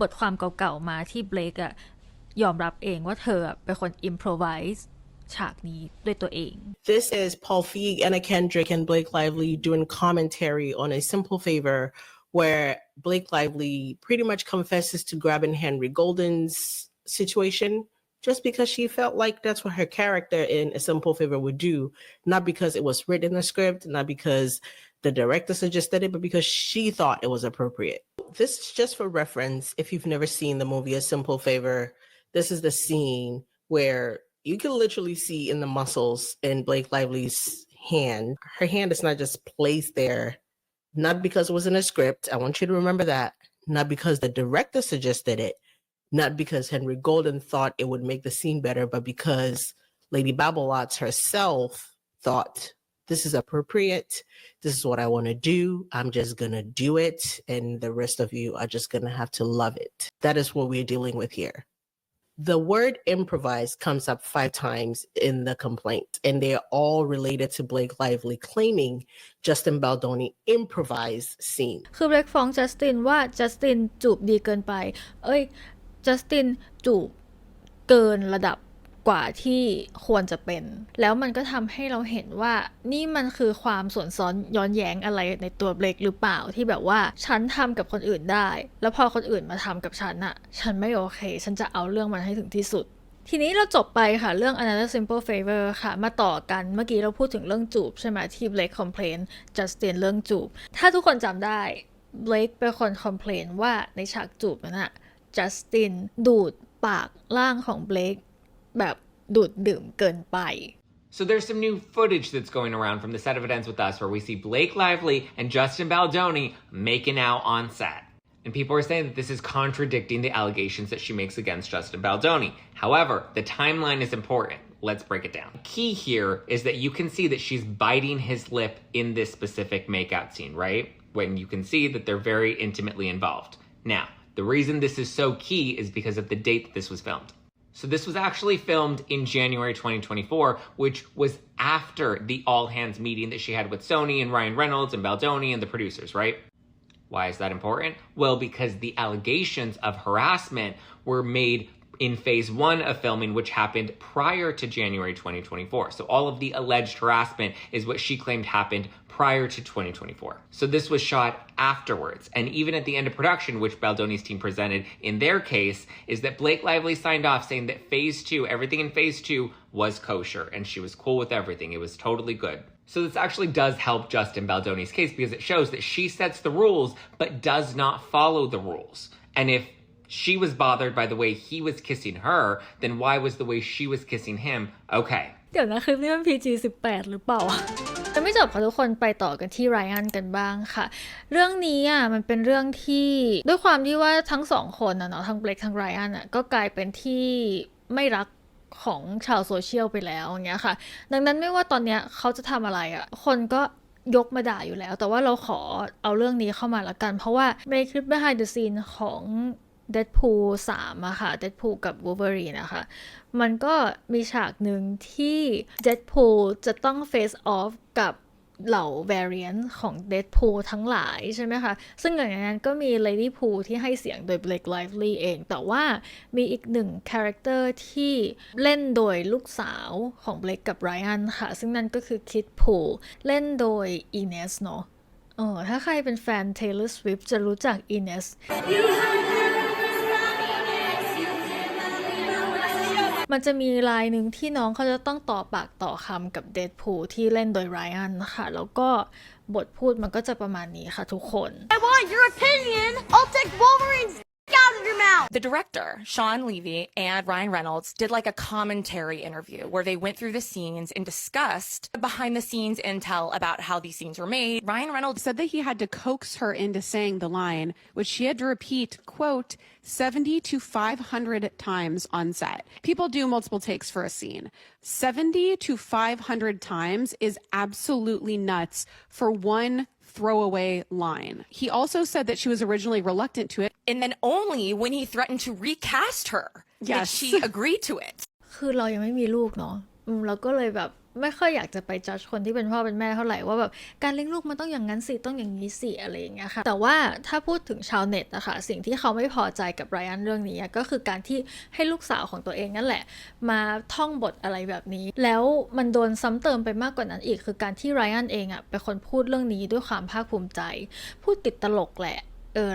บทความเก่าๆมาที่เบลกอะยอมรับเองว่าเธอเป็นคน improvise ฉากนี้ด้วยตัวเอง This is Paul Feig, Anna Kendrick, and Blake Lively doing commentary on A Simple Favor, where Blake Lively pretty much confesses to grabbing Henry Golden's situation.Just because she felt like that's what her character in A Simple Favor would do, not because it was written in the script, not because the director suggested it, but because she thought it was appropriate. This is just for reference. If you've never seen the movie A Simple Favor, this is the scene where you can literally see in the muscles in Blake Lively's hand. Her hand is not just placed there, not because it was in a script. I want you to remember that. Not because the director suggested it.Not because Henry Golden thought it would make the scene better, but because Lady Babolatz herself thought, this is appropriate. This is what I want to do. I'm just going to do it. And the rest of you are just going to have to love it. That is what we're dealing with here. The word improvise comes up 5 times in the complaint, and they are all related to Blake Lively claiming Justin Baldoni improvised scene. คือ Blake ฟ้อง Justin ว่า Justin จูบดีเกินไปจัสตินจูบเกินระดับกว่าที่ควรจะเป็นแล้วมันก็ทำให้เราเห็นว่านี่มันคือความสวนซ้อนย้อนแย้งอะไรในตัวเบลกหรือเปล่าที่แบบว่าฉันทำกับคนอื่นได้แล้วพอคนอื่นมาทำกับฉันอะฉันไม่โอเคฉันจะเอาเรื่องมันให้ถึงที่สุดทีนี้เราจบไปค่ะเรื่อง Another Simple Favor ค่ะมาต่อกันเมื่อกี้เราพูดถึงเรื่องจูบใช่ไหมที่เบลกคอมเพลนจัสตินเรื่องจูบถ้าทุกคนจำได้เบลกเป็นคนคอมเพลนว่าในฉากจูบนั้นอะจัสตินดูดปากล่างของเบลกแบบดูดดื่มเกินไป So there's some new footage that's going around from the set of It Ends With Us where we see Blake Lively and Justin Baldoni making out on set. And people are saying that this is contradicting the allegations that she makes against Justin Baldoni. However, the timeline is important. Let's break it down. The key here is that you can see that she's biting his lip in this specific makeout scene, right? When you can see that they're very intimately involved. Now, the reason this is so key is because of the date that this was filmed. So this was actually filmed in January 2024, which was after the all-hands meeting that she had with Sony and Ryan Reynolds and Baldoni and the producers, right? Why is that important? Well, because the allegations of harassment were made in phase 1 of filming, which happened prior to January 2024. So all of the alleged harassment is what she claimed happened prior to 2024. So this was shot afterwards. And even at the end of production, which Baldoni's team presented in their case, is that Blake Lively signed off saying that phase 2, everything in phase 2 was kosher and she was cool with everything. It was totally good. So this actually does help Justin Baldoni's case because it shows that she sets the rules but does not follow the rules. And if she was bothered by the way he was kissing her, then why was the way she was kissing him okay? เดี๋ยวนะคลิปนี้มัน PG-18 หรือเปล่าจะไม่จบค่ะทุกคนไปต่อกันที่ไรอันกันบ้างค่ะเรื่องนี้อ่ะมันเป็นเรื่องที่ด้วยความที่ว่าทั้งสองคนนะเนาะทั้งเบลคทั้งไรอันอ่ะก็กลายเป็นที่ไม่รักของชาวโซเชียลไปแล้วอย่างเงี้ยค่ะดังนั้นไม่ว่าตอนเนี้ยเขาจะทำอะไรอ่ะคนก็ยกมาด่าอยู่แล้วแต่ว่าเราขอเอาเรื่องนี้เข้ามาละกันเพราะว่าในคลิป behind the scene ของDeadpool 3อะค่ะ Deadpool กับ Wolverine นะคะมันก็มีฉากหนึ่งที่ Deadpool จะต้อง face off กับเหล่า variant ของ Deadpool ทั้งหลายใช่ไหมคะซึ่งอย่างนั้นก็มี Lady Pool ที่ให้เสียงโดย Blake Lively เองแต่ว่ามีอีกหนึ่ง character ที่เล่นโดยลูกสาวของ Blake กับ Ryan ค่ะซึ่งนั่นก็คือ Kid Pool เล่นโดย Ines เนาะ ถ้าใครเป็นแฟน Taylor Swift จะรู้จัก Ines มันจะมีลายหนึ่งที่น้องเขาจะต้องต่อปากต่อคำกับ Deadpool ที่เล่นโดย Ryan นะคะแล้วก็บทพูดมันก็จะประมาณนี้ค่ะทุกคน I want your opinion. I'll take Wolverine's out of your mouth. The director, Sean Levy, and Ryan Reynolds did like a commentary interview where they went through the scenes and discussed behind the scenes intel about how these scenes were made. Ryan Reynolds said that he had to coax her into saying the line, which she had to repeat, quote, 70 to 500 times on set. People do multiple takes for a scene. 70 to 500 times is absolutely nuts for one throwaway line. He also said that she was originally reluctant to it. And then only when he threatened to recast her did she agree to it. คือเรายังไม่มีลูกเนาะเราก็เลยแบบไม่ค่อยอยากจะไปจัดคนที่เป็นพ่อเป็นแม่เท่าไหร่ว่าแบบการเลี้ยงลูกมันต้องอย่างนั้นสิต้องอย่างนี้สิอะไรอย่างเงี้ยค่ะแต่ว่าถ้าพูดถึงชาวเน็ตอะค่ะสิ่งที่เขาไม่พอใจกับไรอันเรื่องนี้ก็คือการที่ให้ลูกสาวของตัวเองนั่นแหละมาท่องบทอะไรแบบนี้แล้วมันโดนซ้ำเติมไปมากกว่านั้นอีกคือการที่ไรอันเองอะเป็นคนพูดเรื่องนี้ด้วยความภาคภูมิใจพูดติดตลกแหละ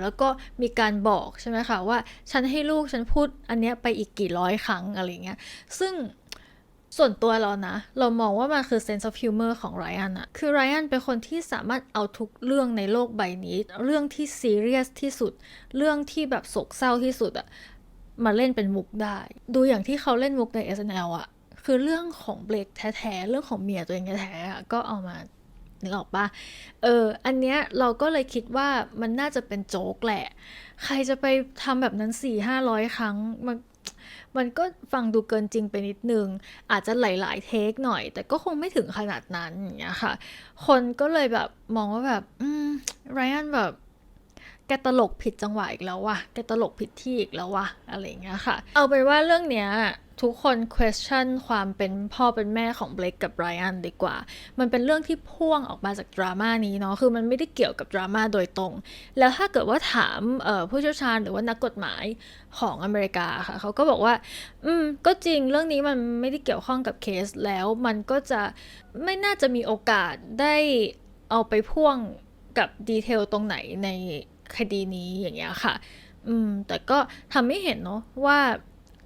แล้วก็มีการบอกใช่ไหมคะว่าฉันให้ลูกฉันพูดอันเนี้ยไปอีกกี่ร้อยครั้งอะไรเงี้ยซึ่งส่วนตัวเรานะเรามองว่ามันคือ sense of humor ของไรอันอะคือไรอันเป็นคนที่สามารถเอาทุกเรื่องในโลกใบนี้เรื่องที่ serious ที่สุดเรื่องที่แบบโศกเศร้าที่สุดอะมาเล่นเป็นมุกได้ดูอย่างที่เขาเล่นมุกใน SNL อะคือเรื่องของเบลคแท้ๆเรื่องของเมียตัวเองแท้ๆก็เอามานึกออกปะอันเนี้ยเราก็เลยคิดว่ามันน่าจะเป็นโจ๊กแหละใครจะไปทำแบบนั้น 400-500 ครั้งมันก็ฟังดูเกินจริงไปนิดนึงอาจจะหลายๆเทคหน่อยแต่ก็คงไม่ถึงขนาดนั้นอย่างเงี้ยค่ะคนก็เลยแบบมองว่าแบบไรอันแบบแกตลกผิดจังหวะอีกแล้ววะแกตลกผิดที่อีกแล้ววะอะไรอย่างเงี้ยค่ะเอาเป็นว่าเรื่องเนี้ยทุกคน question ความเป็นพ่อเป็นแม่ของเบลคกับไรอันดีกว่ามันเป็นเรื่องที่พ่วงออกมาจากดราม่านี้เนาะคือมันไม่ได้เกี่ยวกับดราม่าโดยตรงแล้วถ้าเกิดว่าถามผู้เชี่ยวชาญหรือว่านักกฎหมายของอเมริกาค่ะเขาก็บอกว่าก็จริงเรื่องนี้มันไม่ได้เกี่ยวข้องกับเคสแล้วมันก็จะไม่น่าจะมีโอกาสได้เอาไปพ่วงกับดีเทลตรงไหนในคดีนี้อย่างเงี้ยค่ะแต่ก็ทำให้เห็นเนาะว่า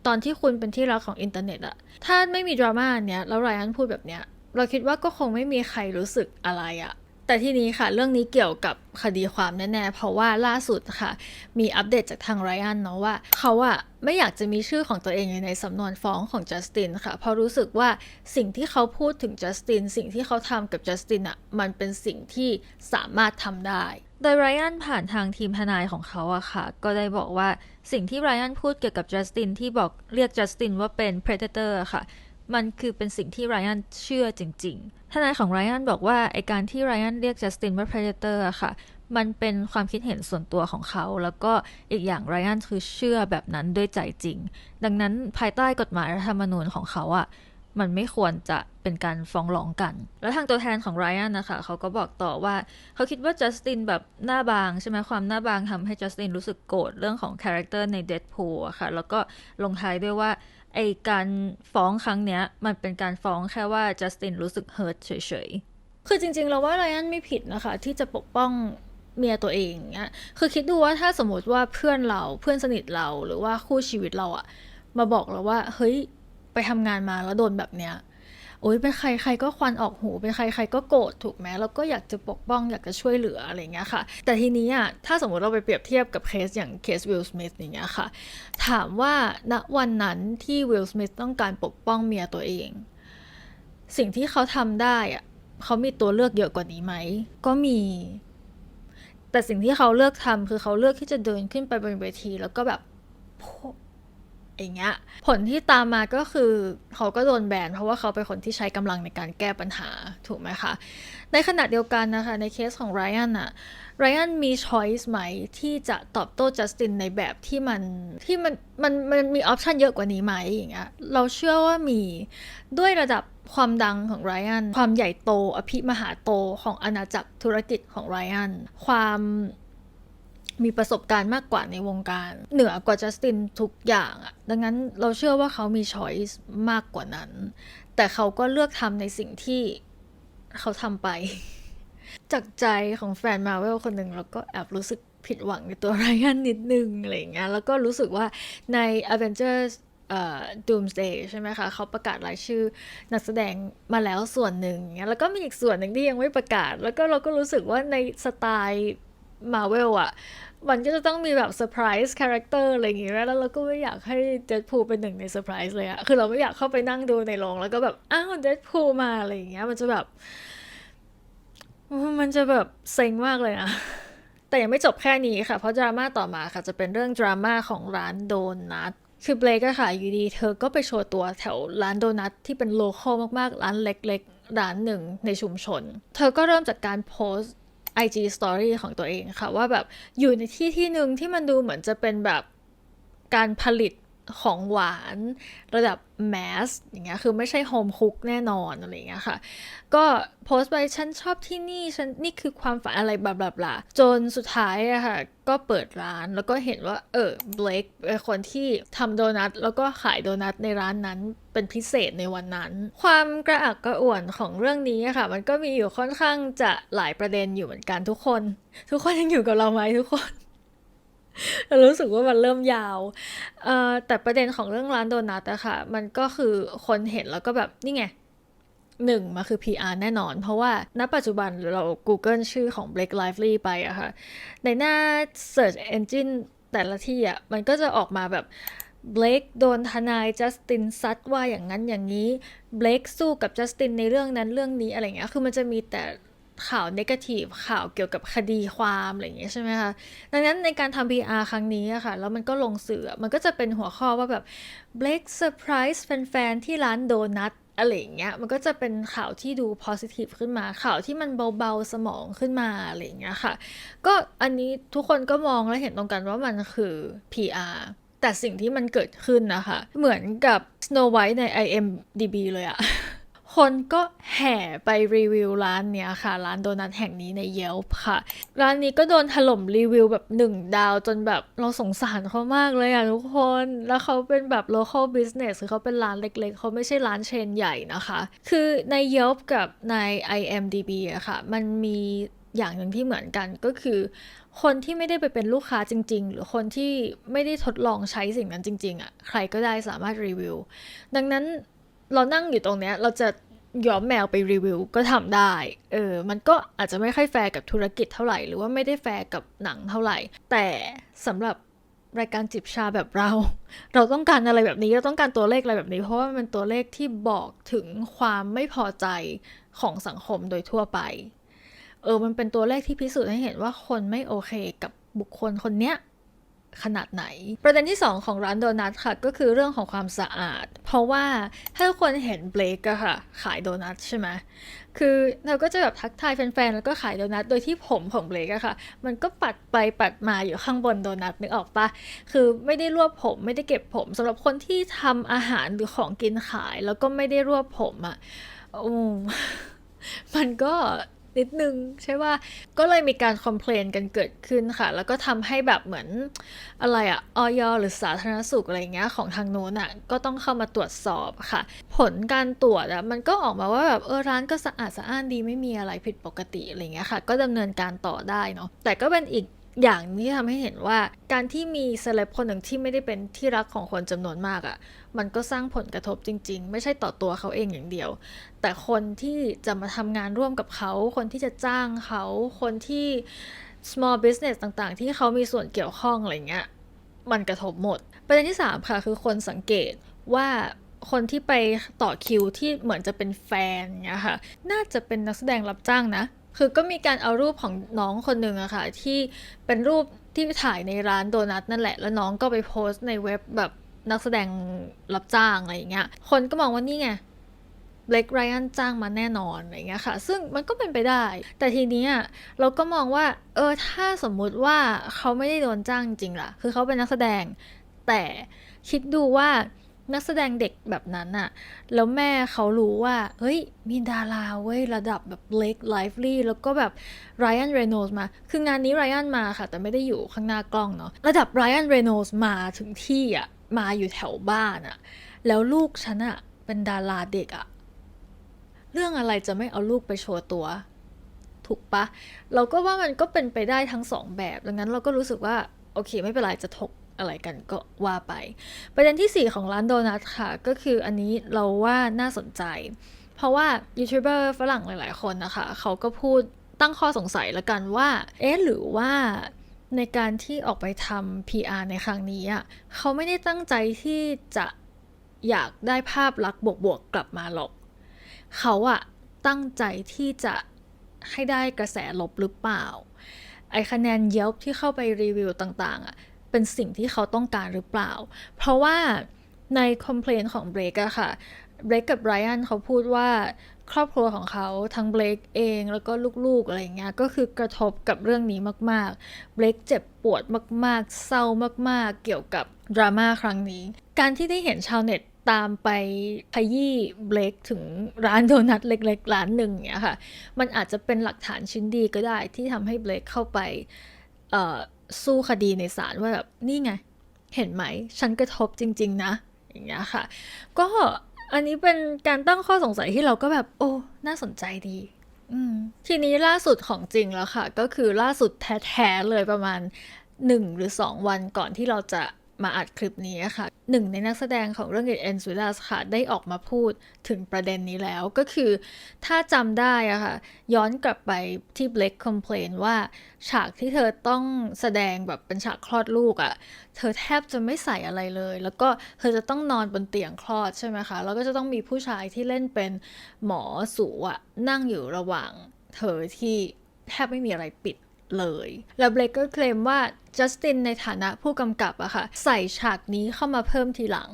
ตอนที่คุณเป็นที่รักของอินเทอร์เน็ตอะถ้าไม่มีดราม่าเนี้ยแล้วไรอันพูดแบบเนี้ยเราคิดว่าก็คงไม่มีใครรู้สึกอะไรอะแต่ทีนี้ค่ะเรื่องนี้เกี่ยวกับคดีความแน่ๆเพราะว่าล่าสุดค่ะมีอัปเดตจากทางไรอันเนาะว่าเขาอะไม่อยากจะมีชื่อของตัวเองอยู่ในสำนวนฟ้องของจัสตินค่ะเพราะรู้สึกว่าสิ่งที่เขาพูดถึงจัสตินสิ่งที่เขาทำกับจัสตินอะมันเป็นสิ่งที่สามารถทำได้โดยไรอันผ่านทางทีมทนายของเขาอะค่ะก็ได้บอกว่าสิ่งที่ไรอันพูดเกี่ยวกับจัสตินที่บอกเรียกจัสตินว่าเป็น predator ค่ะมันคือเป็นสิ่งที่ไรอันเชื่อจริงๆทนายของไรอันบอกว่าไอการที่ไรอันเรียกจัสตินว่า predator อะค่ะมันเป็นความคิดเห็นส่วนตัวของเขาแล้วก็อีกอย่างไรอันคือเชื่อแบบนั้นด้วยใจจริงดังนั้นภายใต้กฎหมายรัฐธรรมนูญของเขาอะมันไม่ควรจะเป็นการฟ้องร้องกันแล้วทางตัวแทนของไรอันนะคะเขาก็บอกต่อว่าเขาคิดว่าจัสตินแบบหน้าบางใช่ไหมความหน้าบางทำให้จัสตินรู้สึกโกรธเรื่องของคาแรคเตอร์ใน Deadpool อะค่ะแล้วก็ลงท้ายด้วยว่าไอการฟ้องครั้งเนี้ยมันเป็นการฟ้องแค่ว่าจัสตินรู้สึกเฮิร์ตเฉยๆคือจริงๆเราว่าไรอันไม่ผิดนะคะที่จะปกป้องเมียตัวเองเงี้ยคือคิดดูว่าถ้าสมมติว่าเพื่อนเราเพื่อนสนิทเราหรือว่าคู่ชีวิตเราอะมาบอกเราว่าเฮ้ยไปทำงานมาแล้วโดนแบบเนี้ยโอ๊ยเป็นใครใครก็ควันออกหูเป็นใครใครก็โกรธถูกไหมแล้วก็อยากจะปกป้องอยากจะช่วยเหลืออะไรเงี้ยค่ะแต่ทีนี้อ่ะถ้าสมมติเราไปเปรียบเทียบกับเคสอย่างเคสวิลสมิธอย่างเงี้ยค่ะถามว่าณวันนั้นที่วิลสมิธต้องการปกป้องเมียตัวเองสิ่งที่เขาทำได้อ่ะเขามีตัวเลือกเยอะกว่านี้ไหมก็มีแต่สิ่งที่เขาเลือกทำคือเขาเลือกที่จะเดินขึ้นไปบนเวทีแล้วก็แบบอย่างเงี้ยผลที่ตามมาก็คือเขาก็โดนแบนเพราะว่าเขาเป็นคนที่ใช้กำลังในการแก้ปัญหาถูกไหมคะในขณะเดียวกันนะคะในเคสของไรอันอะไรอันมีช้อยส์ไหมที่จะตอบโต้จัสตินในแบบที่มันมีออปชันเยอะกว่านี้ไหมอย่างเงี้ยเราเชื่อว่ามีด้วยระดับความดังของไรอันความใหญ่โตอภิมหาโตของอาณาจักรธุรกิจของไรอันความมีประสบการณ์มากกว่าในวงการเหนือกว่าจัสตินทุกอย่างอ่ะดังนั้นเราเชื่อว่าเขามีช้อยส์มากกว่านั้นแต่เขาก็เลือกทำในสิ่งที่เขาทำไป จากใจของแฟนมาเวลคนหนึ่งเราก็แอบรู้สึกผิดหวังในตัวไรอันนิดนึงอะไรอย่างเงี้ยแล้วก็รู้สึกว่าใน Avengers Doomsday ใช่ไหมคะเขาประกาศรายชื่อนักแสดงมาแล้วส่วนหนึ่งเงี้ยแล้วก็มีอีกส่วนหนึ่งที่ยังไม่ประกาศแล้วก็เราก็รู้สึกว่าในสไตล์มาเวลอะมันก็จะต้องมีแบบเซอร์ไพรส์คาแรคเตอร์อะไรอย่างเงี้ยแล้วเราก็ไม่อยากให้เดดพูลเป็นหนึ่งในเซอร์ไพรส์เลยอะคือเราไม่อยากเข้าไปนั่งดูในโรงแล้วก็แบบอ้าวเดดพูลมาอะไรอย่างเงี้ยมันจะแบบเซ็งมากเลยนะแต่ยังไม่จบแค่นี้ค่ะเพราะดราม่าต่อมาค่ะจะเป็นเรื่องดราม่าของร้านโดนัทคือเบลก็ค่ะอยู่ดีเธอก็ไปโชว์ตัวแถวร้านโดนัทที่เป็นโลคอลมากๆร้านเล็กๆร้านหนึ่งในชุมชนเธอก็เริ่มจากการโพสต์ IG Story ของตัวเองค่ะว่าแบบอยู่ในที่หนึ่งที่มันดูเหมือนจะเป็นแบบการผลิตของหวานระดับแมสอย่างเงี้ยคือไม่ใช่โฮมคุกแน่นอนอะไรอย่างเงี้ยค่ะก็โพสต์ไปฉันชอบที่นี่ฉันนี่คือความฝันอะไรบลาบลาบลาจนสุดท้ายอะค่ะก็เปิดร้านแล้วก็เห็นว่าเบลคเป็นคนที่ทำโดนัทแล้วก็ขายโดนัทในร้านนั้นเป็นพิเศษในวันนั้นความกระอักกระอ่วนของเรื่องนี้อะค่ะมันก็มีอยู่ค่อนข้างจะหลายประเด็นอยู่เหมือนกันทุกคนยังอยู่กับเราไหมทุกคนเรารู้สึกว่ามันเริ่มยาวแต่ประเด็นของเรื่องร้านโดนัทอะค่ะมันก็คือคนเห็นแล้วก็แบบนี่ไงมันคือ PR แน่นอนเพราะว่าณปัจจุบันเรา Google ชื่อของ Blake Lively ไปอะค่ะในหน้า Search Engine แต่ละที่อะมันก็จะออกมาแบบ Blake โดนทนายจัสตินซัดว่าอย่างนั้นอย่างนี้ Blake สู้กับจัสตินในเรื่องนั้นเรื่องนี้อะไรเงี้ยคือมันจะมีแต่ข่าวเนกาทีฟข่าวเกี่ยวกับคดีความอะไรอย่างเงี้ยใช่ไหมคะดังนั้นในการทำ PR ครั้งนี้อะค่ะแล้วมันก็ลงสื่อมันก็จะเป็นหัวข้อว่าแบบ Blake Surprise แฟนๆที่ร้านโดนัทอะไรอย่างเงี้ยมันก็จะเป็นข่าวที่ดู positive ขึ้นมาข่าวที่มันเบาๆสมองขึ้นมาอะไรอย่างเงี้ยค่ะก็อันนี้ทุกคนก็มองและเห็นตรงกันว่ามันคือ PR แต่สิ่งที่มันเกิดขึ้นนะคะเหมือนกับ Snow White ใน IMDb เลยอะคนก็แห่ไปรีวิวร้านเนี้ยค่ะร้านโดนัทแห่งนี้ใน Yelp ค่ะร้านนี้ก็โดนถล่มรีวิวแบบ1 ดาวจนแบบเราสงสารเขามากเลยอะทุกคนแล้วเขาเป็นแบบ local business คือเขาเป็นร้านเล็กๆเขาไม่ใช่ร้านเชนใหญ่นะคะคือใน Yelp กับใน IMDb อะค่ะมันมีอย่างหนึ่งที่เหมือนกันก็คือคนที่ไม่ได้ไปเป็นลูกค้าจริงๆหรือคนที่ไม่ได้ทดลองใช้สิ่งนั้นจริงๆอะใครก็ได้สามารถรีวิวดังนั้นเรานั่งอยู่ตรงเนี้ยเราจะย้อมแมวไปรีวิวก็ทำได้มันก็อาจจะไม่ค่อยแฟร์กับธุรกิจเท่าไหร่หรือว่าไม่ได้แฟร์กับหนังเท่าไหร่แต่สำหรับรายการจิบชาแบบเราต้องการอะไรแบบนี้เราต้องการตัวเลขอะไรแบบนี้เพราะว่ามันเป็นตัวเลขที่บอกถึงความไม่พอใจของสังคมโดยทั่วไปมันเป็นตัวเลขที่พิสูจน์ให้เห็นว่าคนไม่โอเคกับบุคคลคนเนี้ยขนาดไหนประเด็นที่2ของร้านโดนัทค่ะก็คือเรื่องของความสะอาดเพราะว่าถ้าทุกคนเห็นเบลคอะค่ะขายโดนัทใช่ไหมคือเราก็จะแบบทักทายแฟนๆแล้วก็ขายโดนัทโดยที่ผมของเบลคอะค่ะมันก็ปัดไปปัดมาอยู่ข้างบนโดนัทนึกออกปะคือไม่ได้รวบผมไม่ได้เก็บผมสำหรับคนที่ทำอาหารหรือของกินขายแล้วก็ไม่ได้รวบผมอะมันก็นิดนึงใช่ว่าก็เลยมีการคอมเพลนกันเกิดขึ้นค่ะแล้วก็ทำให้แบบเหมือนอะไรอะอย.หรือสาธารณสุขอะไรเงี้ยของทางโน้นอะก็ต้องเข้ามาตรวจสอบค่ะผลการตรวจอะมันก็ออกมาว่าแบบร้านก็สะอาดสะอ้านดีไม่มีอะไรผิดปกติอะไรเงี้ยค่ะก็ดำเนินการต่อได้เนาะแต่ก็เป็นอีกอย่างที่ทำให้เห็นว่าการที่มีเซเลบคนหนึ่งที่ไม่ได้เป็นที่รักของคนจำนวนมากอะมันก็สร้างผลกระทบจริงๆไม่ใช่ต่อตัวเขาเองอย่างเดียวแต่คนที่จะมาทำงานร่วมกับเขาคนที่จะจ้างเขาคนที่ small business ต่างๆที่เขามีส่วนเกี่ยวข้องอะไรเงี้ยมันกระทบหมดประเด็นที่3ค่ะคือคนสังเกตว่าคนที่ไปต่อคิวที่เหมือนจะเป็นแฟนเงี้ยค่ะน่าจะเป็นนักแสดงรับจ้างนะคือก็มีการเอารูปของน้องคนหนึ่งอะค่ะที่เป็นรูปที่ถ่ายในร้านโดนัทนั่นแหละแล้วน้องก็ไปโพสต์ในเว็บแบบนักแสดงรับจ้างอะไรอย่างเงี้ยคนก็มองว่านี่ไงเบลค ไรอันจ้างมาแน่นอนอะไรเงี้ยค่ะซึ่งมันก็เป็นไปได้แต่ทีนี้เราก็มองว่าถ้าสมมุติว่าเขาไม่ได้โดนจ้างจริงล่ะคือเขาเป็นนักแสดงแต่คิดดูว่านักแสดงเด็กแบบนั้นน่ะแล้วแม่เขารู้ว่าเฮ้ยมีดาราเว้ยระดับแบบ Blake Lively แล้วก็แบบ Ryan Reynolds มาคืองานนี้ Ryan มาค่ะแต่ไม่ได้อยู่ข้างหน้ากล้องเนาะระดับ Ryan Reynolds มาถึงที่มาอยู่แถวบ้านแล้วลูกฉันเป็นดาราเด็กเรื่องอะไรจะไม่เอาลูกไปโชว์ตัว ถูกปะเราก็ว่ามันก็เป็นไปได้ทั้งสองแบบดังนั้นเราก็รู้สึกว่าโอเคไม่เป็นไรจะถกอะไรกันก็ว่าไปประเด็นที่4ของร้านโดนัทค่ะก็คืออันนี้เราว่าน่าสนใจเพราะว่ายูทูบเบอร์ฝรั่งหลายๆคนนะคะเขาก็พูดตั้งข้อสงสัยละกันว่าหรือว่าในการที่ออกไปทำ PR ในครั้งนี้เขาไม่ได้ตั้งใจที่จะอยากได้ภาพลักษณ์บวกๆกลับมาหรอกเขาตั้งใจที่จะให้ได้กระแสลบหรือเปล่าไอคะแนนYelpที่เข้าไปรีวิวต่างๆเป็นสิ่งที่เขาต้องการหรือเปล่าเพราะว่าในคอมเพลนของเบรกค่ะเบรกกับไรอันเขาพูดว่าครอบครัวของเขาทั้งเบรกเองแล้วก็ลูกๆอะไรเงี้ยก็คือกระทบกับเรื่องนี้มากๆเบรกเจ็บปวดมากๆเศร้ามากๆเกี่ยวกับดราม่าครั้งนี้การที่ได้เห็นชาวเน็ตตามไปขยี้เบรกถึงร้านโดนัทเล็กๆร้านหนึ่งเนี่ยค่ะมันอาจจะเป็นหลักฐานชิ้นดีก็ได้ที่ทำให้เบรกเข้าไปสู้คดีในศาลว่าแบบนี่ไงเห็นไหมฉันกระทบจริงๆนะอย่างเงี้ยค่ะก็อันนี้เป็นการตั้งข้อสงสัยที่เราก็แบบโอ้น่าสนใจดีทีนี้ล่าสุดของจริงแล้วค่ะก็คือล่าสุดแท้ๆเลยประมาณ1 หรือ 2 วันก่อนที่เราจะมาอัดคลิปนี้ค่ะหนึ่งในนักแสดงของเรื่อง It Ends With Us ค่ะได้ออกมาพูดถึงประเด็นนี้แล้วก็คือถ้าจำได้ค่ะย้อนกลับไปที่ Blake complain ว่าฉากที่เธอต้องแสดงแบบเป็นฉากคลอดลูกเธอแทบจะไม่ใส่อะไรเลยแล้วก็เธอจะต้องนอนบนเตียงคลอดใช่ไหมคะแล้วก็จะต้องมีผู้ชายที่เล่นเป็นหมอสูนั่งอยู่ระหว่างเธอที่แทบไม่มีอะไรปิดเลยแล้วเบลกก็เคลมว่าจัสตินในฐานะผู้กำกับค่ะใส่ฉากนี้เข้ามาเพิ่มทีหลัง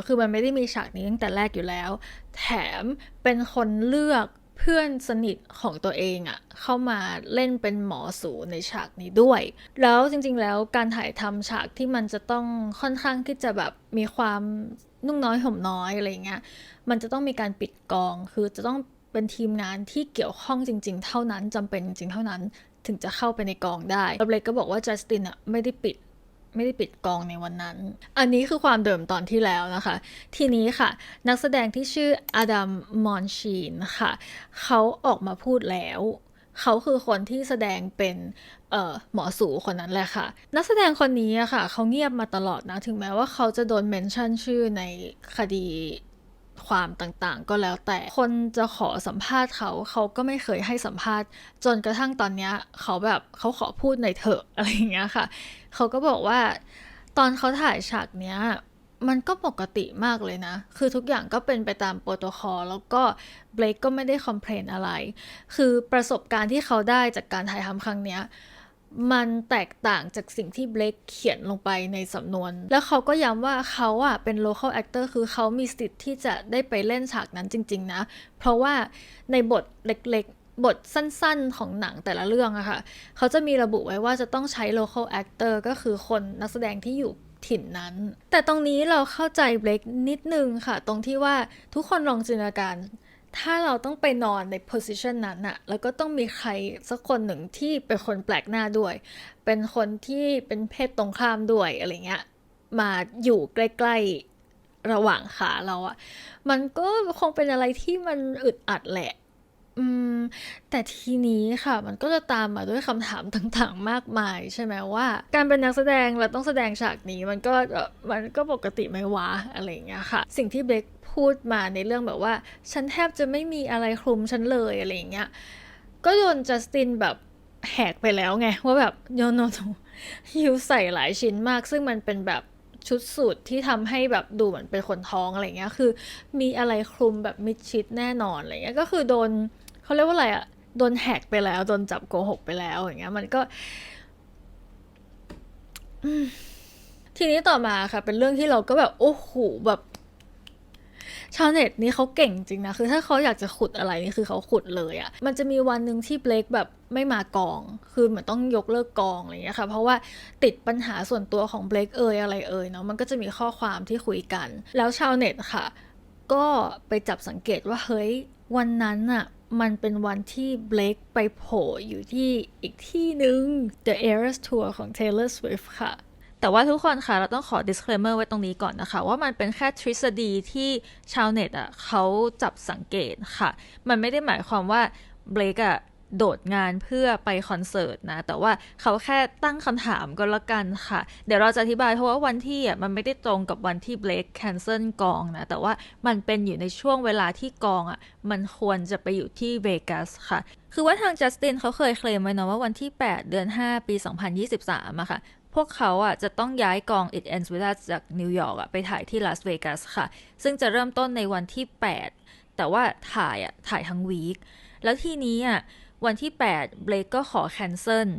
คือมันไม่ได้มีฉากนี้ตั้งแต่แรกอยู่แล้วแถมเป็นคนเลือกเพื่อนสนิทของตัวเองเข้ามาเล่นเป็นหมอสูในฉากนี้ด้วยแล้วจริงๆแล้วการถ่ายทำฉากที่มันจะต้องค่อนข้างที่จะแบบมีความนุ่งน้อยห่มน้อยอะไรเงี้ยมันจะต้องมีการปิดกองคือจะต้องเป็นทีมงานที่เกี่ยวข้องจริงๆเท่านั้นจำเป็นจริงๆเท่านั้นถึงจะเข้าไปในกองได้แล้วเบลกก็บอกว่าจัสตินไม่ได้ปิดกองในวันนั้นอันนี้คือความเดิมตอนที่แล้วนะคะทีนี้ค่ะนักแสดงที่ชื่ออดัมมอนชีนค่ะเขาออกมาพูดแล้วเขาคือคนที่แสดงเป็นหมอสูคนนั้นแหละค่ะนักแสดงคนนี้ค่ะเขาเงียบมาตลอดนะถึงแม้ว่าเขาจะโดนเมนชั่นชื่อในคดีความต่างๆก็แล้วแต่คนจะขอสัมภาษณ์เขาก็ไม่เคยให้สัมภาษณ์จนกระทั่งตอนนี้เขาขอพูดในเถอะอะไรอย่างเงี้ยค่ะเขาก็บอกว่าตอนเขาถ่ายฉากเนี้ยมันก็ปกติมากเลยนะคือทุกอย่างก็เป็นไปตามโปรโตคอลแล้วก็เบลกก็ไม่ได้คอมเพลนอะไรคือประสบการณ์ที่เขาได้จากการถ่ายทำครั้งเนี้ยมันแตกต่างจากสิ่งที่เบลกเขียนลงไปในสำนวนแล้วเขาก็ย้ำว่าเขาเป็น local actor คือเขามีสิทธิ์ที่จะได้ไปเล่นฉากนั้นจริงๆนะเพราะว่าในบทเล็กๆบทสั้นๆของหนังแต่ละเรื่องค่ะเขาจะมีระบุไว้ว่าจะต้องใช้ local actor ก็คือคนนักแสดงที่อยู่ถิ่นนั้นแต่ตรงนี้เราเข้าใจเบลกนิดนึงค่ะตรงที่ว่าทุกคนลองจินตนาการถ้าเราต้องไปนอนใน position นั้นแล้วก็ต้องมีใครสักคนหนึ่งที่เป็นคนแปลกหน้าด้วยเป็นคนที่เป็นเพศตรงข้ามด้วยอะไรเงี้ยมาอยู่ใกล้ๆระหว่างขาเรามันก็คงเป็นอะไรที่มันอึดอัดแหละแต่ทีนี้ค่ะมันก็จะตามมาด้วยคำถามต่างๆมากมายใช่ไหมว่าการเป็นนักแสดงเราต้องแสดงฉากนี้มันก็ปกติไหมวะอะไรเงี้ยค่ะสิ่งที่เบคพูดมาในเรื่องแบบว่าฉันแทบจะไม่มีอะไรคลุมฉันเลยอะไรเงี้ยก็โดนจัสตินแบบแหกไปแล้วไงว่าแบบโยนยูใส่หลายชิ้นมากซึ่งมันเป็นแบบชุดสูทที่ทำให้แบบดูเหมือนเป็นคนท้องอะไรเงี้ยคือมีอะไรคลุมแบบมิดชิดแน่นอนอะไรเงี้ยก็คือโดนเขาเรียกว่าอะไรโดนแหกไปแล้วโดนจับโกหกไปแล้วอย่างเงี้ยมันก็ทีนี้ต่อมาค่ะเป็นเรื่องที่เราก็แบบโอ้โหแบบชาวเน็ตนี่เขาเก่งจริงนะคือถ้าเขาอยากจะขุดอะไรนี่คือเขาขุดเลยมันจะมีวันนึงที่เบลกแบบไม่มากองคือเหมือนต้องยกเลิกกองอะไรอย่างเงี้ยค่ะเพราะว่าติดปัญหาส่วนตัวของเบลกอะไรเนาะมันก็จะมีข้อความที่คุยกันแล้วชาวเน็ตค่ะก็ไปจับสังเกตว่าเฮ้ยวันนั้นมันเป็นวันที่เบลกไปโผล่อยู่ที่อีกที่นึง The Eras Tour ของ Taylor Swift ค่ะแต่ว่าทุกคนค่ะเราต้องขอ disclaimer ไว้ตรงนี้ก่อนนะคะว่ามันเป็นแค่ทฤษฎีที่ชาวเน็ตเขาจับสังเกตค่ะมันไม่ได้หมายความว่าเบลก โดดงานเพื่อไปคอนเสิร์ตนะแต่ว่าเขาแค่ตั้งคำถามก็แล้วกันค่ะเดี๋ยวเราจะอธิบายเพราะว่าวันที่มันไม่ได้ตรงกับวันที่เบลคแคนเซิลกองนะแต่ว่ามันเป็นอยู่ในช่วงเวลาที่กองมันควรจะไปอยู่ที่เวกัสค่ะคือว่าทางจัสตินเขาเคยเคลมไว้นะว่าวันที่8เดือน5ปี2023ค่ะพวกเขาจะต้องย้ายกอง It Ends With Us จากนิวยอร์กไปถ่ายที่ลาสเวกัสค่ะซึ่งจะเริ่มต้นในวันที่8แต่ว่าถ่ายทั้งวีคแล้วทีนี้วันที่8เบลคก็ขอแคนเซิล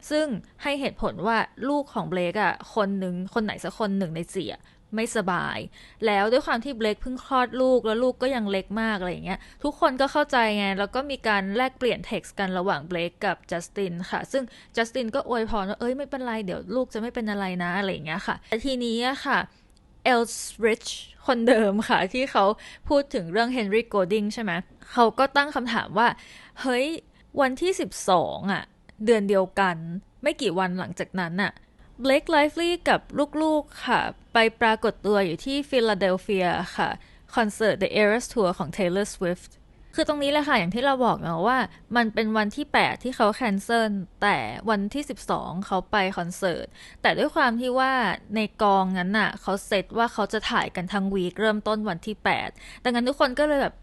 ซึ่งให้เหตุผลว่าลูกของเบลคคนไหนสักคนหนึ่งใน4ไม่สบายแล้วด้วยความที่เบลคเพิ่งคลอดลูกแล้วลูกก็ยังเล็กมากอะไรอย่างเงี้ยทุกคนก็เข้าใจไงแล้วก็มีการแลกเปลี่ยนเท็กซ์กันระหว่างเบลคกับจัสตินค่ะซึ่งจัสตินก็อวยพรว่าไม่เป็นไรเดี๋ยวลูกจะไม่เป็นอะไรนะอะไรอย่างเงี้ยค่ะแต่ทีนี้ค่ะเอลริชคนเดิมค่ะที่เขาพูดถึงเรื่องเฮนรี่โกลดิงใช่ไหมเขาก็ตั้งคำถามว่าเฮ้ยวันที่12เดือนเดียวกันไม่กี่วันหลังจากนั้นเบลคไลฟ์ลีย์กับลูกๆค่ะไปปรากฏตัวอยู่ที่ฟิลาเดลเฟียค่ะคอนเสิร์ต The Eras Tour ของ Taylor Swift คือตรงนี้แหละค่ะอย่างที่เราบอกนะว่ามันเป็นวันที่8ที่เขาแคนเซิลแต่วันที่12เขาไปคอนเสิร์ตแต่ด้วยความที่ว่าในกองนั้นเขาเซตว่าเขาจะถ่ายกันทั้งวีคเริ่มต้นวันที่8ดังนั้นทุกคนก็เลยแบบ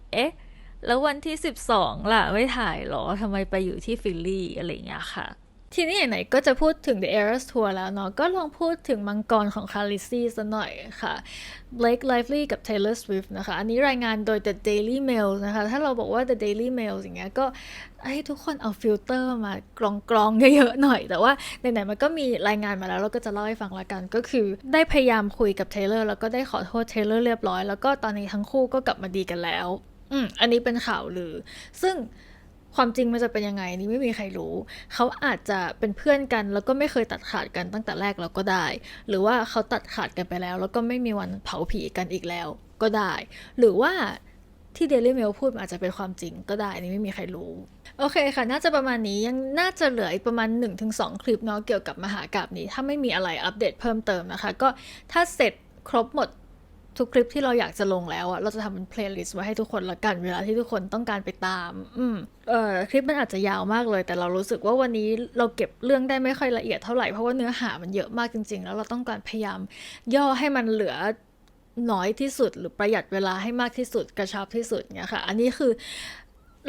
แล้ววันที่12ล่ะไม่ถ่ายหรอทำไมไปอยู่ที่ฟิลลี่อะไรอย่างเงี้ยค่ะทีนี้ไหนๆก็จะพูดถึง The Eras Tour แล้วเนาะก็ลองพูดถึงมังกรของคาลิซี่ซะหน่อยค่ะ Blake Lively กับ Taylor Swift นะคะอันนี้รายงานโดย The Daily Mail นะคะถ้าเราบอกว่า The Daily Mail อย่างเงี้ยก็ให้ทุกคนเอาฟิลเตอร์มากรองเยอะๆหน่อยแต่ว่าไหนๆมันก็มีรายงานมาแล้วเราก็จะเล่าให้ฟังละกันก็คือได้พยายามคุยกับ Taylor แล้วก็ได้ขอโทษ Taylor เรียบร้อยแล้วก็ตอนนี้ทั้งคู่ก็กลับมาดีกันแล้วอันนี้เป็นข่าวลือซึ่งความจริงมันจะเป็นยังไงนี่ไม่มีใครรู้เขาอาจจะเป็นเพื่อนกันแล้วก็ไม่เคยตัดขาดกันตั้งแต่แรกแล้วก็ได้หรือว่าเขาตัดขาดกันไปแล้วแล้วก็ไม่มีวันเผาผีกันอีกแล้วก็ได้หรือว่าที่ Daily Mail พูดอาจจะเป็นความจริงก็ได้นี่ไม่มีใครรู้โอเคค่ะน่าจะประมาณนี้ยังน่าจะเหลืออีกประมาณ 1-2 คลิปเนาะเกี่ยวกับมหากาพย์นี้ถ้าไม่มีอะไรอัปเดตเพิ่มเติมนะคะก็ถ้าเสร็จครบหมดทุกคลิปที่เราอยากจะลงแล้วเราจะทำเป็นเพลย์ลิสต์ไว้ให้ทุกคนละกันเวลาที่ทุกคนต้องการไปตามคลิปมันอาจจะยาวมากเลยแต่เรารู้สึกว่าวันนี้เราเก็บเรื่องได้ไม่ค่อยละเอียดเท่าไหร่เพราะว่าเนื้อหามันเยอะมากจริงๆแล้วเราต้องการพยายามย่อให้มันเหลือน้อยที่สุดหรือประหยัดเวลาให้มากที่สุดกระชับที่สุดเนี่ยค่ะอันนี้คือ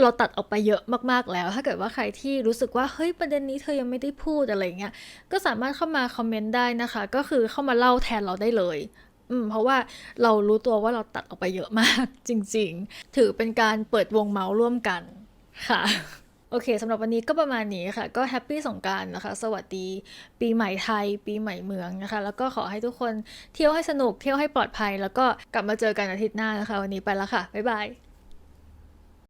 เราตัดออกไปเยอะมากๆแล้วถ้าเกิดว่าใครที่รู้สึกว่าเฮ้ยประเด็นนี้เธอยังไม่ได้พูดอะไรเงี้ยก็สามารถเข้ามาคอมเมนต์ได้นะคะก็คือเข้ามาเล่าแทนเราได้เลยเพราะว่าเรารู้ตัวว่าเราตัดออกไปเยอะมากจริงๆถือเป็นการเปิดวงเมาส์ร่วมกันค่ะโอเคสำหรับวันนี้ก็ประมาณนี้ค่ะก็แฮปปี้สงกรานต์นะคะสวัสดีปีใหม่ไทยปีใหม่เมืองนะคะแล้วก็ขอให้ทุกคนเที่ยวให้สนุกเที่ยวให้ปลอดภัยแล้วก็กลับมาเจอกันอาทิตย์หน้านะคะวันนี้ไปแล้วค่ะบ๊ายบาย